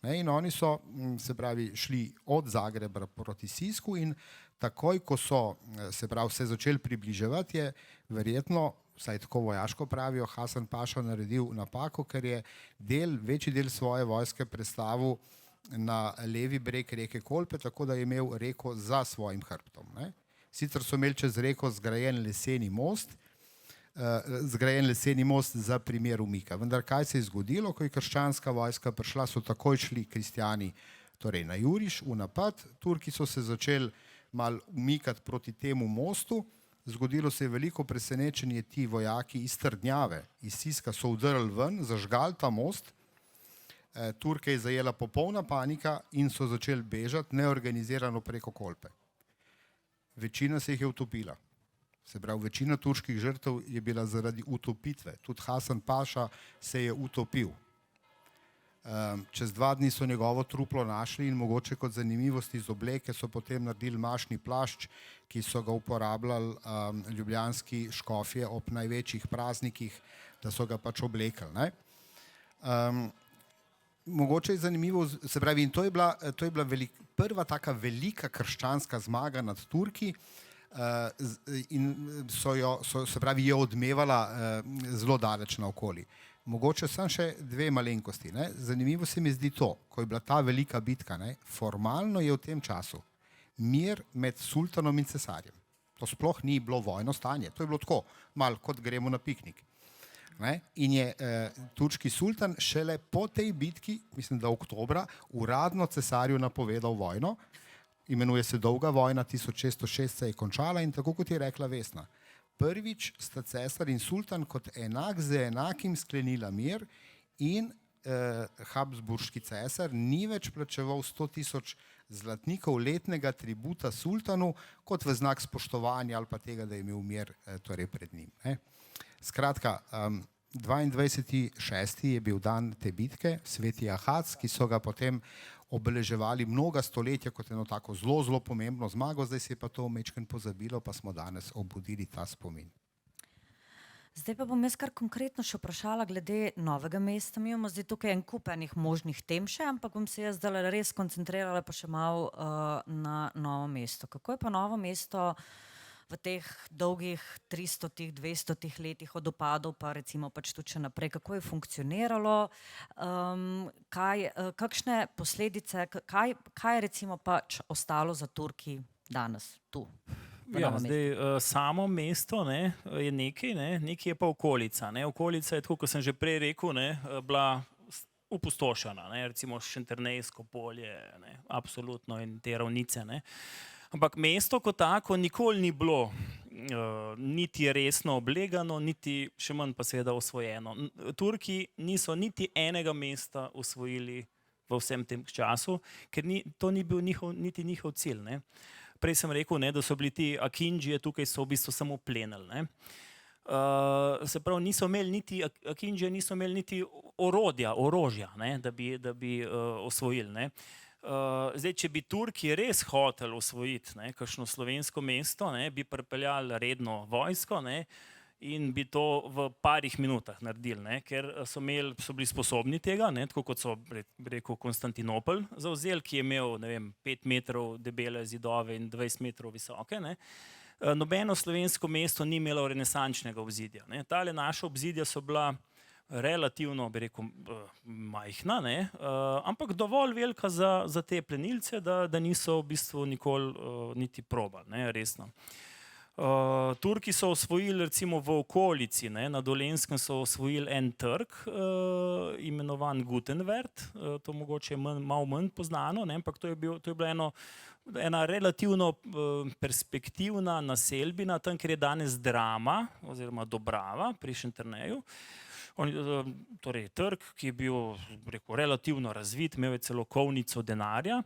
In oni so se pravi šli od Zagreba proti Sisku in takoj, ko so se pravi se začeli približevati, je verjetno, vsaj tako vojaško pravijo, Hasan Paša naredil napako, ker je večji del svoje vojske prestavil na levi breg reke Kolpe, tako da je imel reko za svojim hrbtom. Ne? Sicer so imeli čez reko zgrajen leseni most za primer umika. Vendar kaj se je zgodilo, ko je krščanska vojska prišla, so takoj šli kristjani torej na juriš v napad, Turki so se začeli malo umikati proti temu mostu, zgodilo se je veliko presenečenje, ti vojaki iz trdnjave, iz Siska so vdrli ven, zažgali ta most, Turke je zajela popolna panika in so začeli bežati neorganizirano preko Kolpe. Večina se jih je utopila. Se pravi, večina turških žrtev je bila zaradi utopitve. Tudi Hasan Paša se je utopil. Čez 2 dni so njegovo truplo našli in mogoče kot zanimivost iz obleke so potem naredili mašni plašč, ki so ga uporabljali ljubljanski škofje ob največjih praznikih, da so ga pač oblekli. Ne? Mogoče je zanimivo, se pravi, in to je bila prva taka velika krščanska zmaga nad Turki, in se pravi, je odmevala zelo daleč naokoli. Mogoče sem še 2 malenkosti. Ne? Zanimivo se mi zdi to, ko je bila ta velika bitka, ne? Formalno je v tem času mir med sultanom in cesarjem. To sploh ni bilo vojno stanje, to je bilo tako, malo kot gremo na piknik. Ne? In je turški sultan šele po tej bitki, mislim, da oktobra, uradno cesarju napovedal vojno, imenuje se Dolga vojna, 1606 se je končala in tako kot je rekla Vesna, prvič sta cesar in sultan kot enak z enakim sklenila mir in habsburški cesar ni več plačeval 100.000 zlatnikov letnega tributa sultanu kot v znak spoštovanja ali pa tega, da je imel mir torej pred njim. Ne? Skratka, 22.6. je bil dan te bitke, Sveti Ahad, ki so ga potem obeleževali mnoga stoletja kot eno tako zelo pomembno zmago, zdaj se je pa to mečken pozabilo, pa smo danes obudili ta spomin. Zdaj pa bom jaz kar konkretno še vprašala glede Novega mesta. Mi imamo zdaj tukaj en kup enih možnih tem še, ampak bom se jaz zdaj res koncentrirala pa še malo na Novo mesto. Kako je pa Novo mesto v teh dolgih 300, 200 letih od upadov pa recimo pač tudi še naprej, kako je funkcioniralo, kakšne posledice, kaj je recimo pač ostalo za Turki danes tu? Ja, zdaj, samo mesto ne, je nekaj, nekaj je pa okolica. Ne. Okolica je, tako kot sem že prej rekel, bila opustošena, recimo Šentjernejsko polje, absolutno in te ravnice. Ne. Ampak mesto kot tako nikoli ni bilo niti resno oblegano, niti še manj pa seveda osvojeno. Turki niso niti enega mesta osvojili v vsem tem času, ker to ni bil niti njihov cilj. Ne. Prej sem rekel, ne, da so bili ti Akindžije tukaj so v bistvu samo plenili. Ne. Se pravi, Akindžije niso imeli niti orožja, ne, da bi osvojili. Ne. Zdaj, če bi Turki res hoteli osvojiti kakšno slovensko mesto, ne, bi pripeljali redno vojsko, ne, in bi to v parih minutah naredili, ne, ker so bili sposobni tega, ne, tako kot so rekel Konstantinopel zavzeli, ki je imel 5 metrov debele zidove in 20 metrov visoke. Ne. Nobeno slovensko mesto ni imelo renesančnega obzidja. Ne. Tale naša obzidja so bila relativno, bi rekel, majhna, ne, ampak dovolj velika za te plenilce, da niso v bistvu nikoli niti probali, ne, resno. Turki so osvojili recimo v okolici, ne, na Dolenjskem so osvojili en trg, imenovan Gutenvert, to mogoče je malo manj poznano, ne, ampak to je bila ena relativno perspektivna naselbina, tam, kjer je danes Drama oziroma Dobrava pri Šentjerneju. Torej trg, ki je bil relativno razvit, imel je celo kovnico denarja.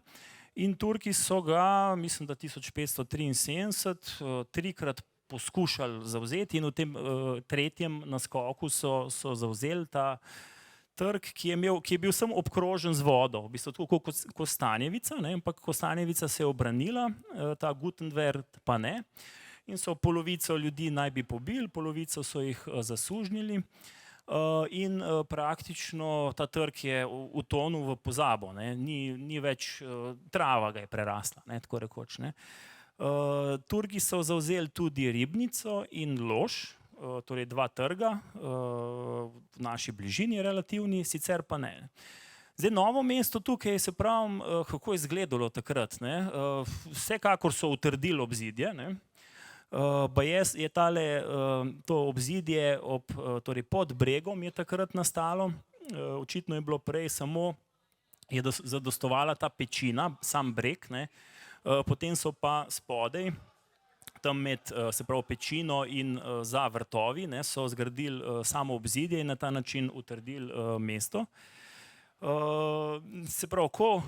In Turki so ga, mislim, da 1573, trikrat poskušali zavzeti in v tem tretjem naskoku so zavzeli ta trg, ki je bil samo obkrožen z vodo, v bistvu tako kot Kostanjevica, ne, ampak Kostanjevica se je obranila, ta Gutenvert pa ne. In so polovico ljudi naj bi pobili, polovico so jih zasužnjili. In praktično ta trg je utonil v pozabo, ne. Ni več, trava ga je prerasla, ne, tako rekoč. Ne. Turki so zavzeli tudi Ribnico in Lož, torej 2 trga, v naši bližini relativni, sicer pa ne. Zdaj, Novo mesto tukaj, se pravim, kako je izgledalo takrat, ne. Vsekakor so utrdili obzidje, ne. Je to obzidje torej pod bregom je takrat nastalo, očitno je bilo prej samo, je zadostovala ta pečina, sam breg, ne. Potem so pa spodaj, tam med, se pravi, pečino in za vrtovi, ne, so zgradili samo obzidje in na ta način utrdili mesto. Se pravi, ko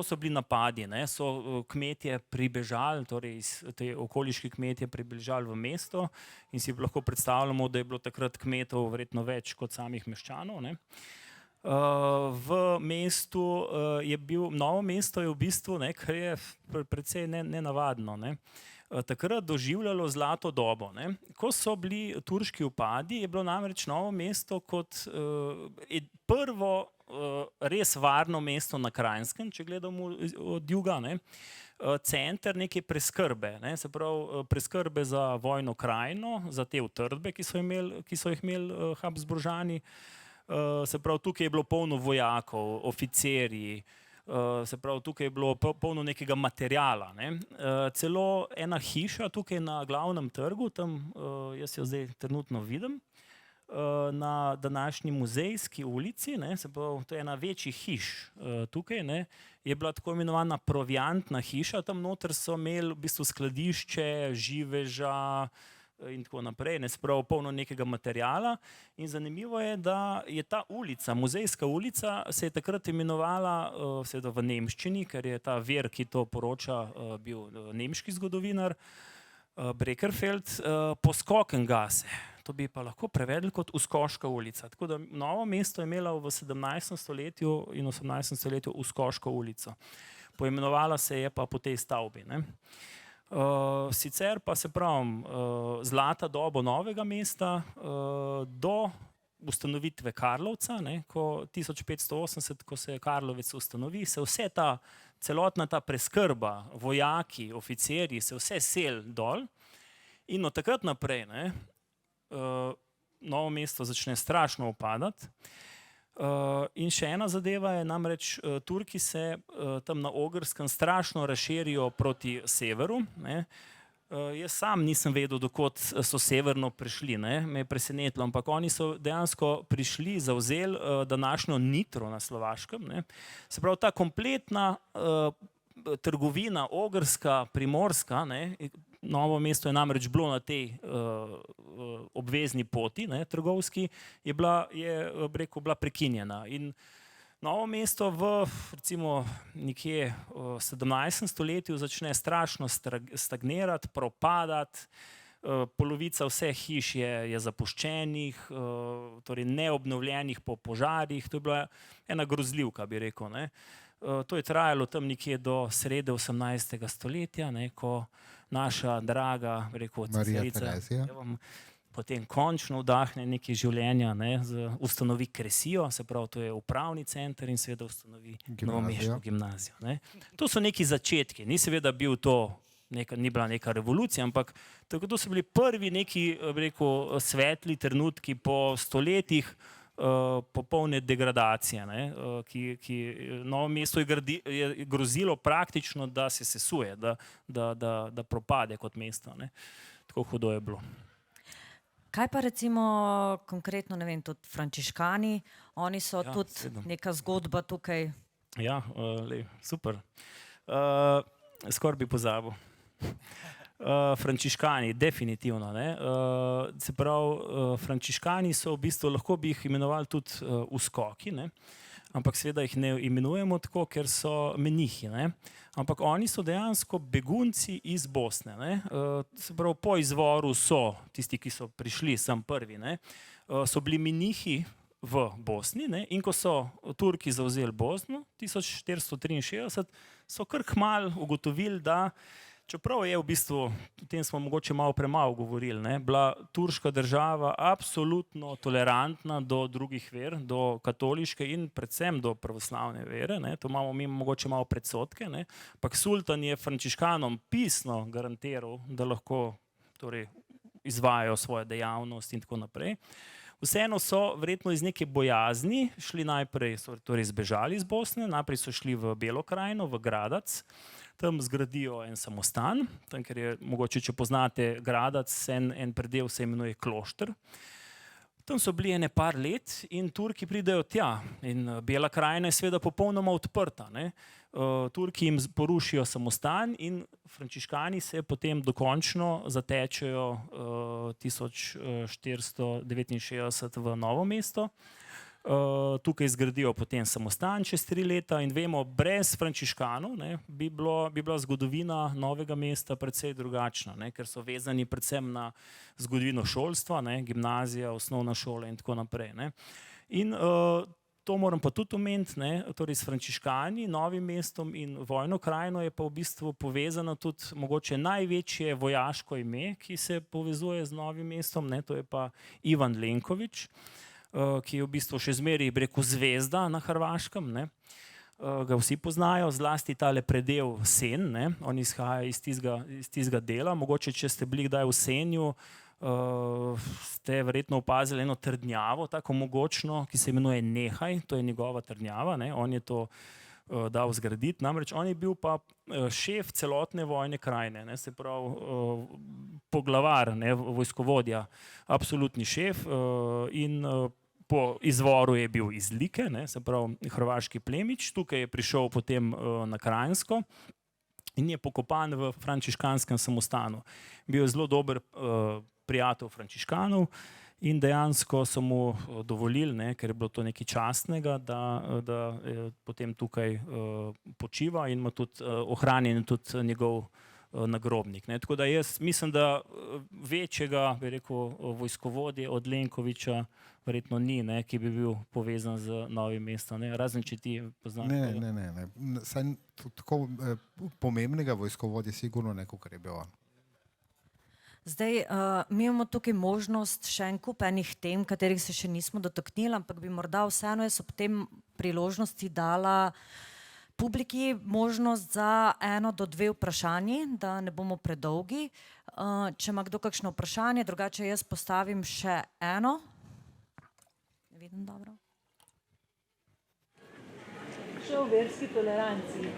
so bili napadi, ne, so kmetje pribežali, torej te okoliški kmetje pribežali v mesto in si lahko predstavljamo, da je bilo takrat kmetov verjetno več kot samih meščanov. Ne. V mestu Novo mesto je v bistvu, ne, kar je precej nenavadno, ne, takrat doživljalo zlato dobo. Ne. Ko so bili turški vpadi, je bilo namreč Novo mesto kot prvo res varno mesto na Kranjskem, če gledamo od juga, ne. Center neke preskrbe, ne, se pravi preskrbe za vojno krajino, za te utrdbe, ki so jih imeli Habsburžani. Se pravi, tukaj je bilo polno vojakov, oficirji, se pravi, tukaj je bilo polno nekega materiala, ne. Celo ena hiša tukaj na glavnem trgu, tam jaz jo zdaj trenutno vidim, na današnji Muzejski ulici, ne, se pravi, to je ena večjih hiš tukaj, ne, je bila tako imenovana proviantna hiša, tam noter so imeli v bistvu skladišče, živeža in tako naprej, ne, se pravi, polno nekega materiala. In zanimivo je, da je ta ulica, Muzejska ulica, se je takrat imenovala, seveda v nemščini, ker je ta vir, ki to poroča, bil nemški zgodovinar, Brekerfeld, Poskokengase. To bi pa lahko prevedli kot Uskoška ulica. Tako da Novo mesto je imelo v 17. stoletju in 18. stoletju Uskoško ulico. Poimenovala se je pa po tej stavbi, ne. Sicer pa, se pravim, zlata doba Novega mesta do ustanovitve Karlovca, ne, 1580, ko se Karlovec ustanovi, se celotna ta preskrba, vojaki, oficirji, se vse seli dol in od takrat naprej, ne, Novo mesto začne strašno upadati. In še ena zadeva je namreč, Turki se tam na Ogrskem strašno razširijo proti severu, ne. Jaz sam nisem vedel, do kod so severno prišli, ne, me je presenetilo, ampak oni so dejansko prišli, zavzeli današnjo Nitro na Slovaškem, ne. Se pravi, ta kompletna trgovina ogrska, primorska, ne, Novo mesto je namreč bilo na tej obvezni poti, ne, trgovski, je bila prekinjena. In Novo mesto v recimo nekje v 17. stoletju začne strašno stagnirati, propadati. Polovica vseh hiš je zapuščenih, torej neobnovljenih po požarih. To je bila ena grozljivka, bi rekel, ne. To je trajalo tam nekje do srede 18. stoletja, ne, ko naša draga, bi rekel, cesarica potem končno vdahne nekaj življenja, ne, ustanovi Kresijo, se pravi, to je upravni center in seveda ustanovi novomeško gimnazijo, ne. To so neki začetki, ni seveda bil to, ni bila neka revolucija, ampak to so bili prvi neki, bi rekel, svetli trenutki po stoletjih popolne degradacije, ne, ki Novo mesto je grozilo praktično, da se sesuje, da propade kot mesto, ne. Tako hudo je bilo. Kaj pa recimo konkretno, ne vem, tudi frančiškani, oni so tudi neka zgodba tukaj. Ja, super. Skoraj bi pozabil. Frančiškani, definitivno, ne. Se pravi, frančiškani so v bistvu, lahko bi jih imenovali tudi uskoki, ne. Ampak seveda jih ne imenujemo tako, ker so menihi, ne. Ampak oni so dejansko begunci iz Bosne, ne. Se pravi, po izvoru so tisti, ki so prišli sem prvi, ne, so bili menihi v Bosni, ne, in ko so Turki zavzeli Bosno 1463, so kar kmalu ugotovili, da čeprav je v bistvu, o tem smo mogoče malo premalo govorili, ne, bila turška država absolutno tolerantna do drugih ver, do katoliške in predvsem do pravoslavne vere, ne, to imamo mi mogoče malo predsodke, ne, ampak sultan je frančiškanom pisno garantiral, da lahko torej izvajajo svojo dejavnost in tako naprej. Vseeno so verjetno iz neke bojazni šli najprej, so torej zbežali iz Bosne, najprej so šli v Belo krajino, v Gradac, tam zgradijo en samostan, tam, ker je mogoče, če poznate Gradac, en predel se imenuje Klošter. Tam so bili ene par let in Turki pridejo tja in Bela krajina je seveda popolnoma odprta, ne. Turki jim porušijo samostan in frančiškani se potem dokončno zatečejo 1469 v Novo mesto. Tukaj zgradijo potem samostan čez 3 leta in vemo, brez frančiškanov, ne, bi bila zgodovina Novega mesta precej drugačna, ne, ker so vezani predvsem na zgodovino šolstva, ne, gimnazija, osnovna šola in tako naprej, ne. In to moram pa tudi omeniti, ne, torej s frančiškani, Novim mestom in Vojno krajino je pa v bistvu povezano tudi mogoče največje vojaško ime, ki se povezuje z Novim mestom, ne, to je pa Ivan Lenković, ki je v bistvu še zmeraj, bi rekel, zvezda na Hrvaškem, ne. Ga vsi poznajo, zlasti tale predel Sen, ne, on izhaja iz tistega dela, mogoče, če ste bili kdaj v Senju, ste verjetno opazili eno trdnjavo, tako mogočno, ki se imenuje Nehaj, to je njegova trdnjava, ne, on je to dal zgraditi, namreč on je bil pa šef celotne Vojne krajine, ne, se pravi poglavar, ne, vojskovodja, absolutni šef in po izvoru je bil iz Like, ne, se pravi hrvaški plemič, tukaj je prišel potem na Kranjsko in je pokopan v frančiškanskem samostanu. Bil je zelo dober prijatelj frančiškanov in dejansko so mu dovolili, ne, ker je bilo to nekaj častnega, da potem tukaj počiva in ima tudi ohranjen tudi njegov nagrobnik, ne. Tako da jaz mislim, da večjega, bi rekel, vojskovodje od Lenkovića verjetno ni, ne, ki bi bil povezan z Novim mestom, ne, razen če ti poznaš. Ne. Saj tako pomembnega vojskovodje sigurno ne, kakor je bil on. Zdaj, mi imamo tukaj možnost še en kup enih tem, katerih se še nismo dotaknili, ampak bi morda vseeno jaz ob tem priložnosti dala publiki možnost za 1 do 2 vprašanji, da ne bomo predolgi. Če ima kdo kakšno vprašanje, drugače jaz postavim še eno. Ne vidim dobro. Še o verski toleranciji.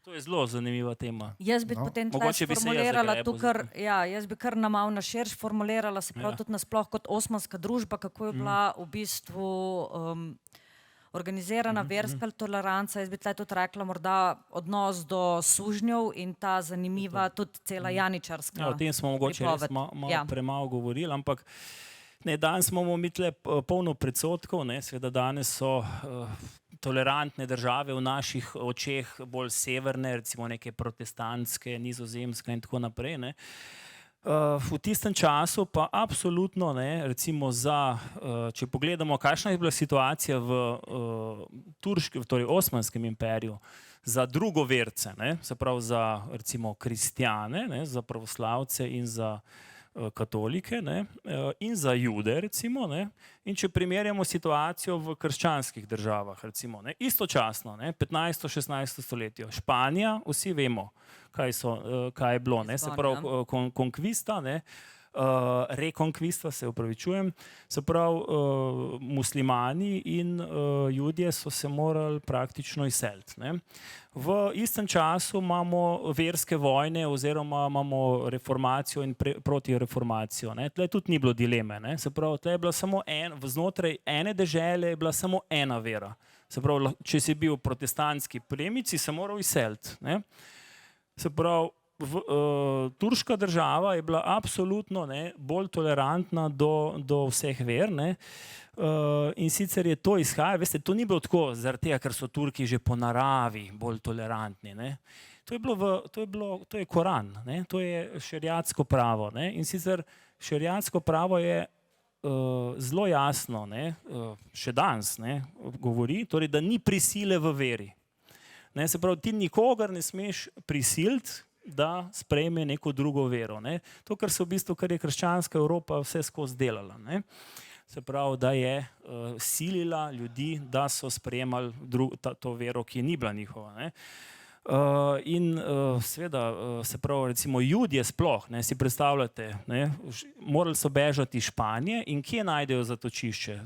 To je zelo zanimiva tema. Jaz bi potem tle formulirala to, jaz bi kar na malo na širš formulirala, se pravi tudi nasploh kot osmanska družba, kako je bila v bistvu organizirana verska toleranca, jaz bi tle tudi rekla, morda odnos do sužnjev in ta zanimiva tudi cela janičarska O tem smo mogoče res pripoved. malo premalo govorili, ampak ne, danes imamo mi tle polno predsodkov, ne, seveda danes so tolerantne države v naših očeh bolj severne, recimo neke protestantske, nizozemske in tako naprej, ne. V tistem času pa absolutno, ne, recimo če pogledamo, kakšna je bila situacija v torej Osmanskem imperiju za drugoverce, ne, se pravi za recimo kristjane, ne, za pravoslavce in za katolike, ne, in za Jude, recimo, ne, in če primerjamo situacijo v krščanskih državah, recimo, ne, istočasno, ne, 15. 16. stoletje, Španija, vsi vemo, kaj je bilo, ne, se pravi konkvista, ne, rekonkvista, se opravičujem, se pravi muslimani in Judje so se morali praktično izseliti, ne. V istem času imamo verske vojne oziroma imamo reformacijo in protireformacijo, ne. Tle tudi ni bilo dileme, ne. Se pravi, tle je bila samo znotraj ene dežele je bila samo ena vera. Se pravi, če si bil protestantski plemič, si se moral izseliti, ne. Se pravi, turška država je bila absolutno, ne, bolj tolerantna do vseh ver, ne. In sicer je to izhaja, veste, to ni bilo tako zaradi tega, ker so Turki že po naravi bolj tolerantni, ne. To je Koran, ne, to je šeriatsko pravo, ne, in sicer šeriatsko pravo je zelo jasno, ne, še danes, ne, govori, torej, da ni prisile v veri. Ne, se pravi, ti nikogar ne smeš prisiliti, da sprejme neko drugo vero, ne. To, kar je krščanska Evropa vse skozi delala, ne. Se pravi, da je silila ljudi, da so sprejemali to vero, ki ni bila njihova, ne. In seveda, se pravi, recimo Judje sploh, ne, si predstavljate, ne, morali so bežati iz Španije in kje najdejo zatočišče?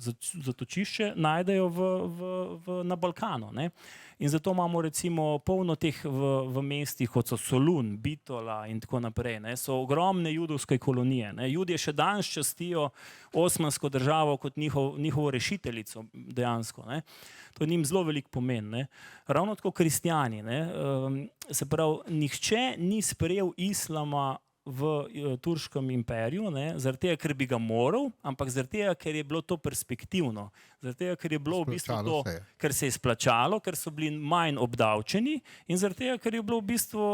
Zatočišče najdejo na Balkanu, ne. In zato imamo recimo polno teh v mestih, kot so Solun, Bitola in tako naprej, ne, so ogromne judovske kolonije, ne. Judje še danes častijo Osmansko državo kot njihovo rešiteljico dejansko, ne. To njim zelo veliko pomeni, ne. Ravno tako kristjani, ne, se pravi, nihče ni sprejel islama v turškem imperiju, ne, zaradi tega, ker bi ga moral, ampak zaradi tega, ker je bilo to perspektivno, zaradi tega, ker je bilo v bistvu to, ker se je splačalo, ker so bili manj obdavčeni in zaradi tega, ker je bilo v bistvu,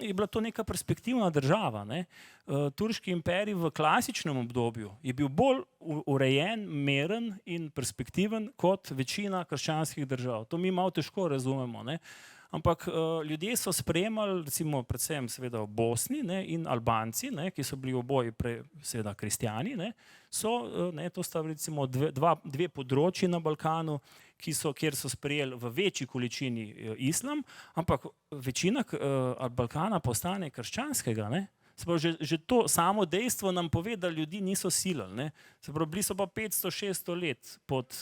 je bila to neka perspektivna država, ne. Turški imperij v klasičnem obdobju je bil bolj urejen, miren in perspektiven kot večina krščanskih držav. To mi malo težko razumemo, ne. Ampak ljudje so sprejemali, recimo predvsem seveda v Bosni, ne, in Albanci, ne, ki so bili oboji seveda kristjani, ne, ne, to sta recimo dve področji na Balkanu, kjer so sprejeli v večji količini islam, ampak večina Balkana postane krščanskega, ne. Se pravi, že to samo dejstvo nam pove, da ljudi niso silili, ne. Se pravi, bili so pa 500-600 let pod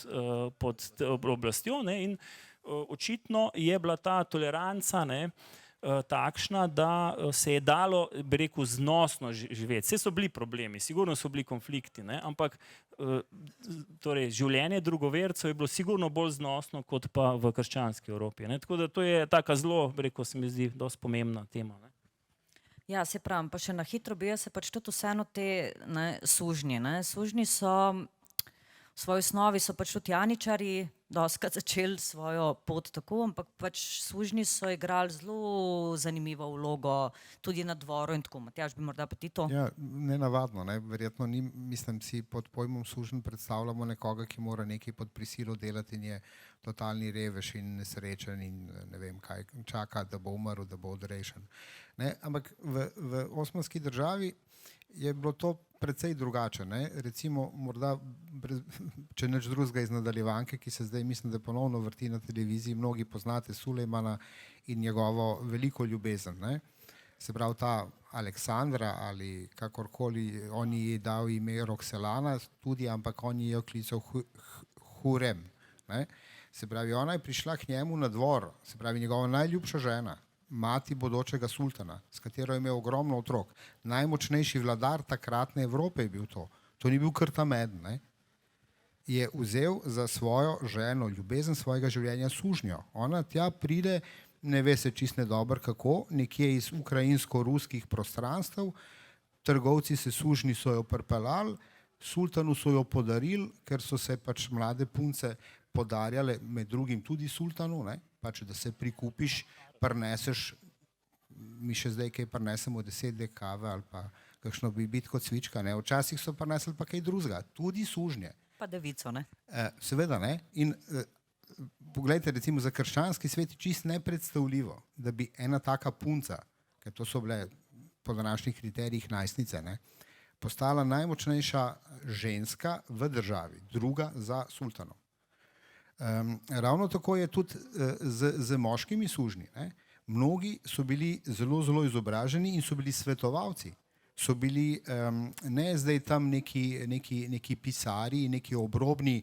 oblastjo, ne, in očitno je bila ta toleranca, ne, takšna, da se je dalo, bi rekel, znosno živeti. Vse so bili problemi, sigurno so bili konflikti, ne, ampak torej, življenje drugovercev je bilo sigurno bolj znosno kot pa v krščanski Evropi, ne. Tako da to je taka zelo, bi rekel, se mi zdi, dosti pomembna tema, ne. Ja, se pravim, pa še na hitro bi se pač tudi vseeno te, ne, sužnji, ne. Sužnji so, v svoji osnovi so pač tudi janičarji, dostikrat začeli svojo pot tako, ampak pač sužnji so igrali zelo zanimivo vlogo tudi na dvoru in tako. Matjaž, bi morda pa ti to? Ja, nenavadno, ne, verjetno ni, mislim si, pod pojmom suženj predstavljamo nekoga, ki mora nekaj pod prisilo delati in je totalni revež in nesrečen in ne vem kaj, čaka, da bo umrl, da bo odrešen. Ne, ampak v osmanski državi je bilo to precej drugače, ne. Recimo morda, če nič drugega iz nadaljevanke, ki se zdaj mislim, da ponovno vrti na televiziji, mnogi poznate Sulejmana in njegovo veliko ljubezen, ne. Se pravi, ta Aleksandra ali kakorkoli, on ji je dal ime Roxelana tudi, ampak on ji je klical Hurem, ne. Se pravi, ona je prišla k njemu na dvor, se pravi, njegova najljubša žena, mati bodočega sultana, s katero je imel ogromno otrok. Najmočnejši vladar takratne Evrope je bil to. To ni bil kar ta med, ne. je vzel za svojo ženo, ljubezen svojega življenja sužnjo. Ona tja pride, ne ve se čisto dobro kako, nekje iz ukrajinsko-ruskih prostranstev, trgovci se sužnji so jo pripeljali, sultanu so jo podarili, ker so se pač mlade punce podarjale, med drugim tudi sultanu, ne? Pač da se prikupiš, prineseš, mi še zdaj kaj prinesemo 10 dek kave ali pa kakšno bitko cvička, ne? Včasih so prinesli pa kaj drugega, tudi sužnje. Pa devico, ne? Seveda, ne? In poglejte, recimo za krščanski svet je čist nepredstavljivo, da bi ena taka punca, ker to so bile po današnjih kriterijih najstnice, ne, postala najmočnejša ženska v državi, druga za sultanom. Ravno tako je tudi z moškimi sužnji. Ne. Mnogi so bili zelo, zelo izobraženi in so bili svetovalci. So bili ne zdaj tam neki pisarji, neki obrobni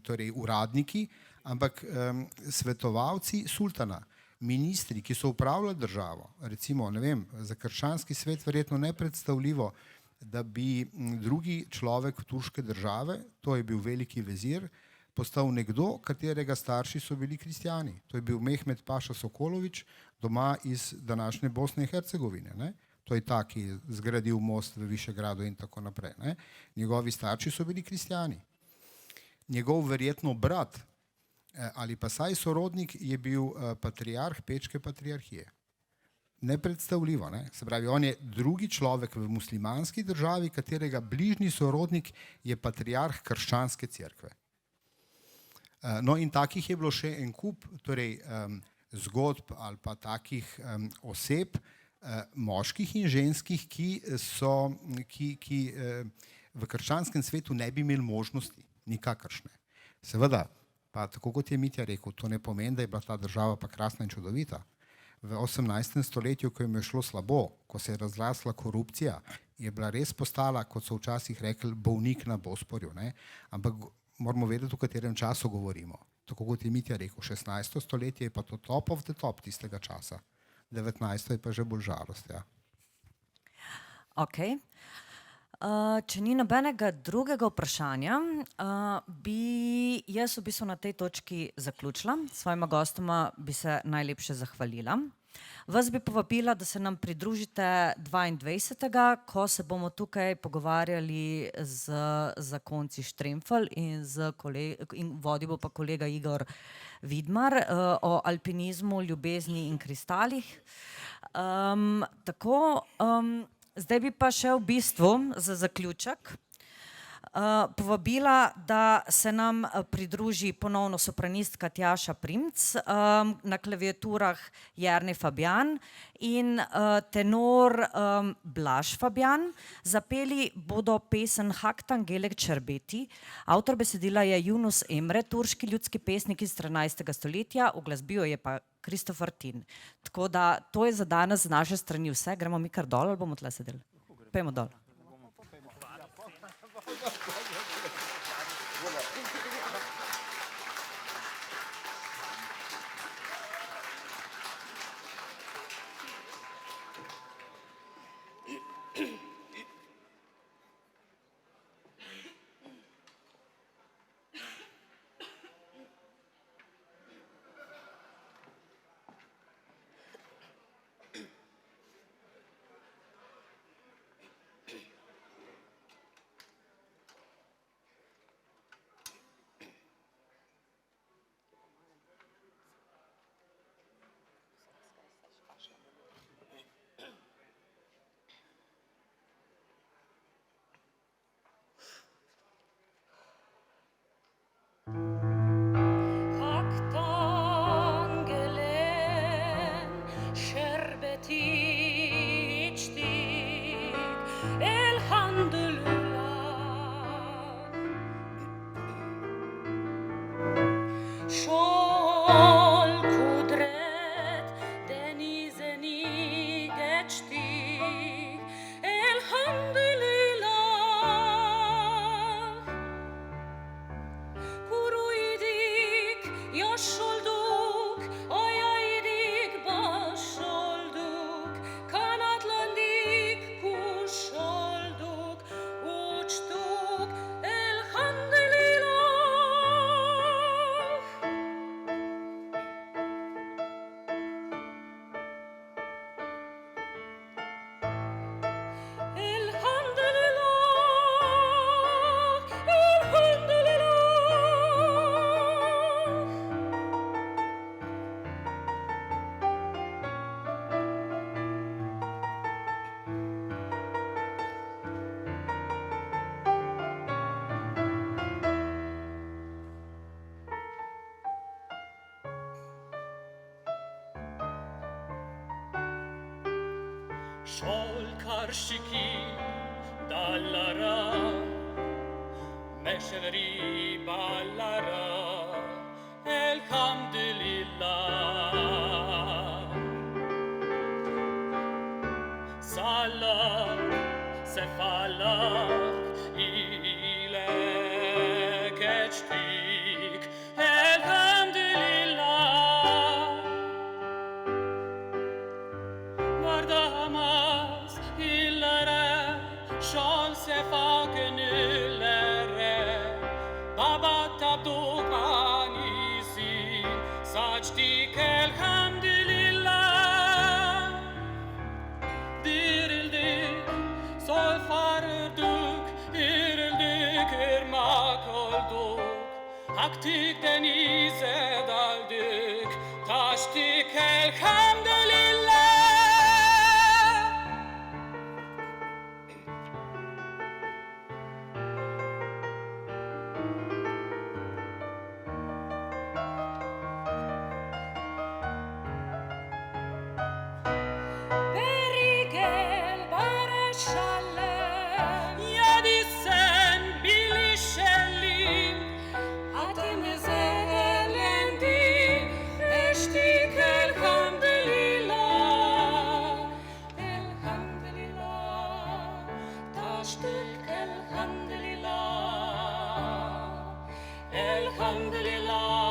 torej uradniki, ampak svetovalci sultana, ministri, ki so upravljali državo. Recimo, ne vem, za krščanski svet verjetno nepredstavljivo, da bi drugi človek turške države, to je bil veliki vezir, postal nekdo, katerega starši so bili kristjani. To je bil Mehmed Paša Sokolović, doma iz današnje Bosne in Hercegovine, ne. To je ta, ki je zgradil most v Višegradu in tako naprej. Ne? Njegovi starši so bili kristjani. Njegov verjetno brat ali pa saj sorodnik je bil patriarh Pečke patriarhije. Nepredstavljivo. Ne? Se pravi, on je drugi človek v muslimanski državi, katerega bližnji sorodnik je patriarh krščanske cerkve. No in takih je bilo še en kup, torej zgodb ali pa takih oseb, moških in ženskih, ki v krščanskem svetu ne bi imeli možnosti, nikakršne. Seveda, pa tako kot je Mitja rekel, to ne pomeni, da je bila ta država pa krasna in čudovita. V 18. stoletju, ko jim je šlo slabo, ko se je razrasla korupcija, je bila res postala, kot so včasih rekli, bolnik na Bosporju. Ne? Ampak moramo vedeti, v katerem času govorimo. Tako kot je Mitja rekel, 16. stoletje je pa to top of the top tistega časa. 19. je pa že bolj žalost, ja. Ok. Če ni nobenega drugega vprašanja, bi jaz v bistvu na tej točki zaključila. Svojima gostoma bi se najlepše zahvalila. Vas bi povabila, da se nam pridružite 22. ko se bomo tukaj pogovarjali z zakonci Štremfelj in vodil bo pa kolega Igor Vidmar o alpinizmu, ljubezni in kristalih. Zdaj bi pa še v bistvu za zaključek povabila, da se nam pridruži ponovno sopranistka Tjaša Primc, na klaviaturah Jernej Fabjan in tenor Blaž Fabjan. Zapeli bodo pesem Haktan Gelek Čerbeti. Avtor besedila je Yunus Emre, turški ljudski pesnik iz 13. stoletja, uglasbil je pa Kristofer Tin. Tako da to je za danes z naše strani vse. Gremo mi kar dol ali bomo tle sedeli? Pejmo dol. Kanatlandik kushol Şol karşıki dallara, meşeleri ballara, elhamdülillah. Salak, sefalak ile geçtik, elhamdülillah. Vardamaz illere, şol sefa gönüllere, baba tabdukan izin saçtık, elhamdülillah. Dirildik, sol fardık, irildik, ırmak olduk, aktık denize daldık, taştık, elhamdülillah. Beri gel barışalım, Yedi sen bilişelim, adımıza evlendik, eştik, elhamdülillah. Elhamdülillah, taştık, elhamdülillah. Elhamdülillah.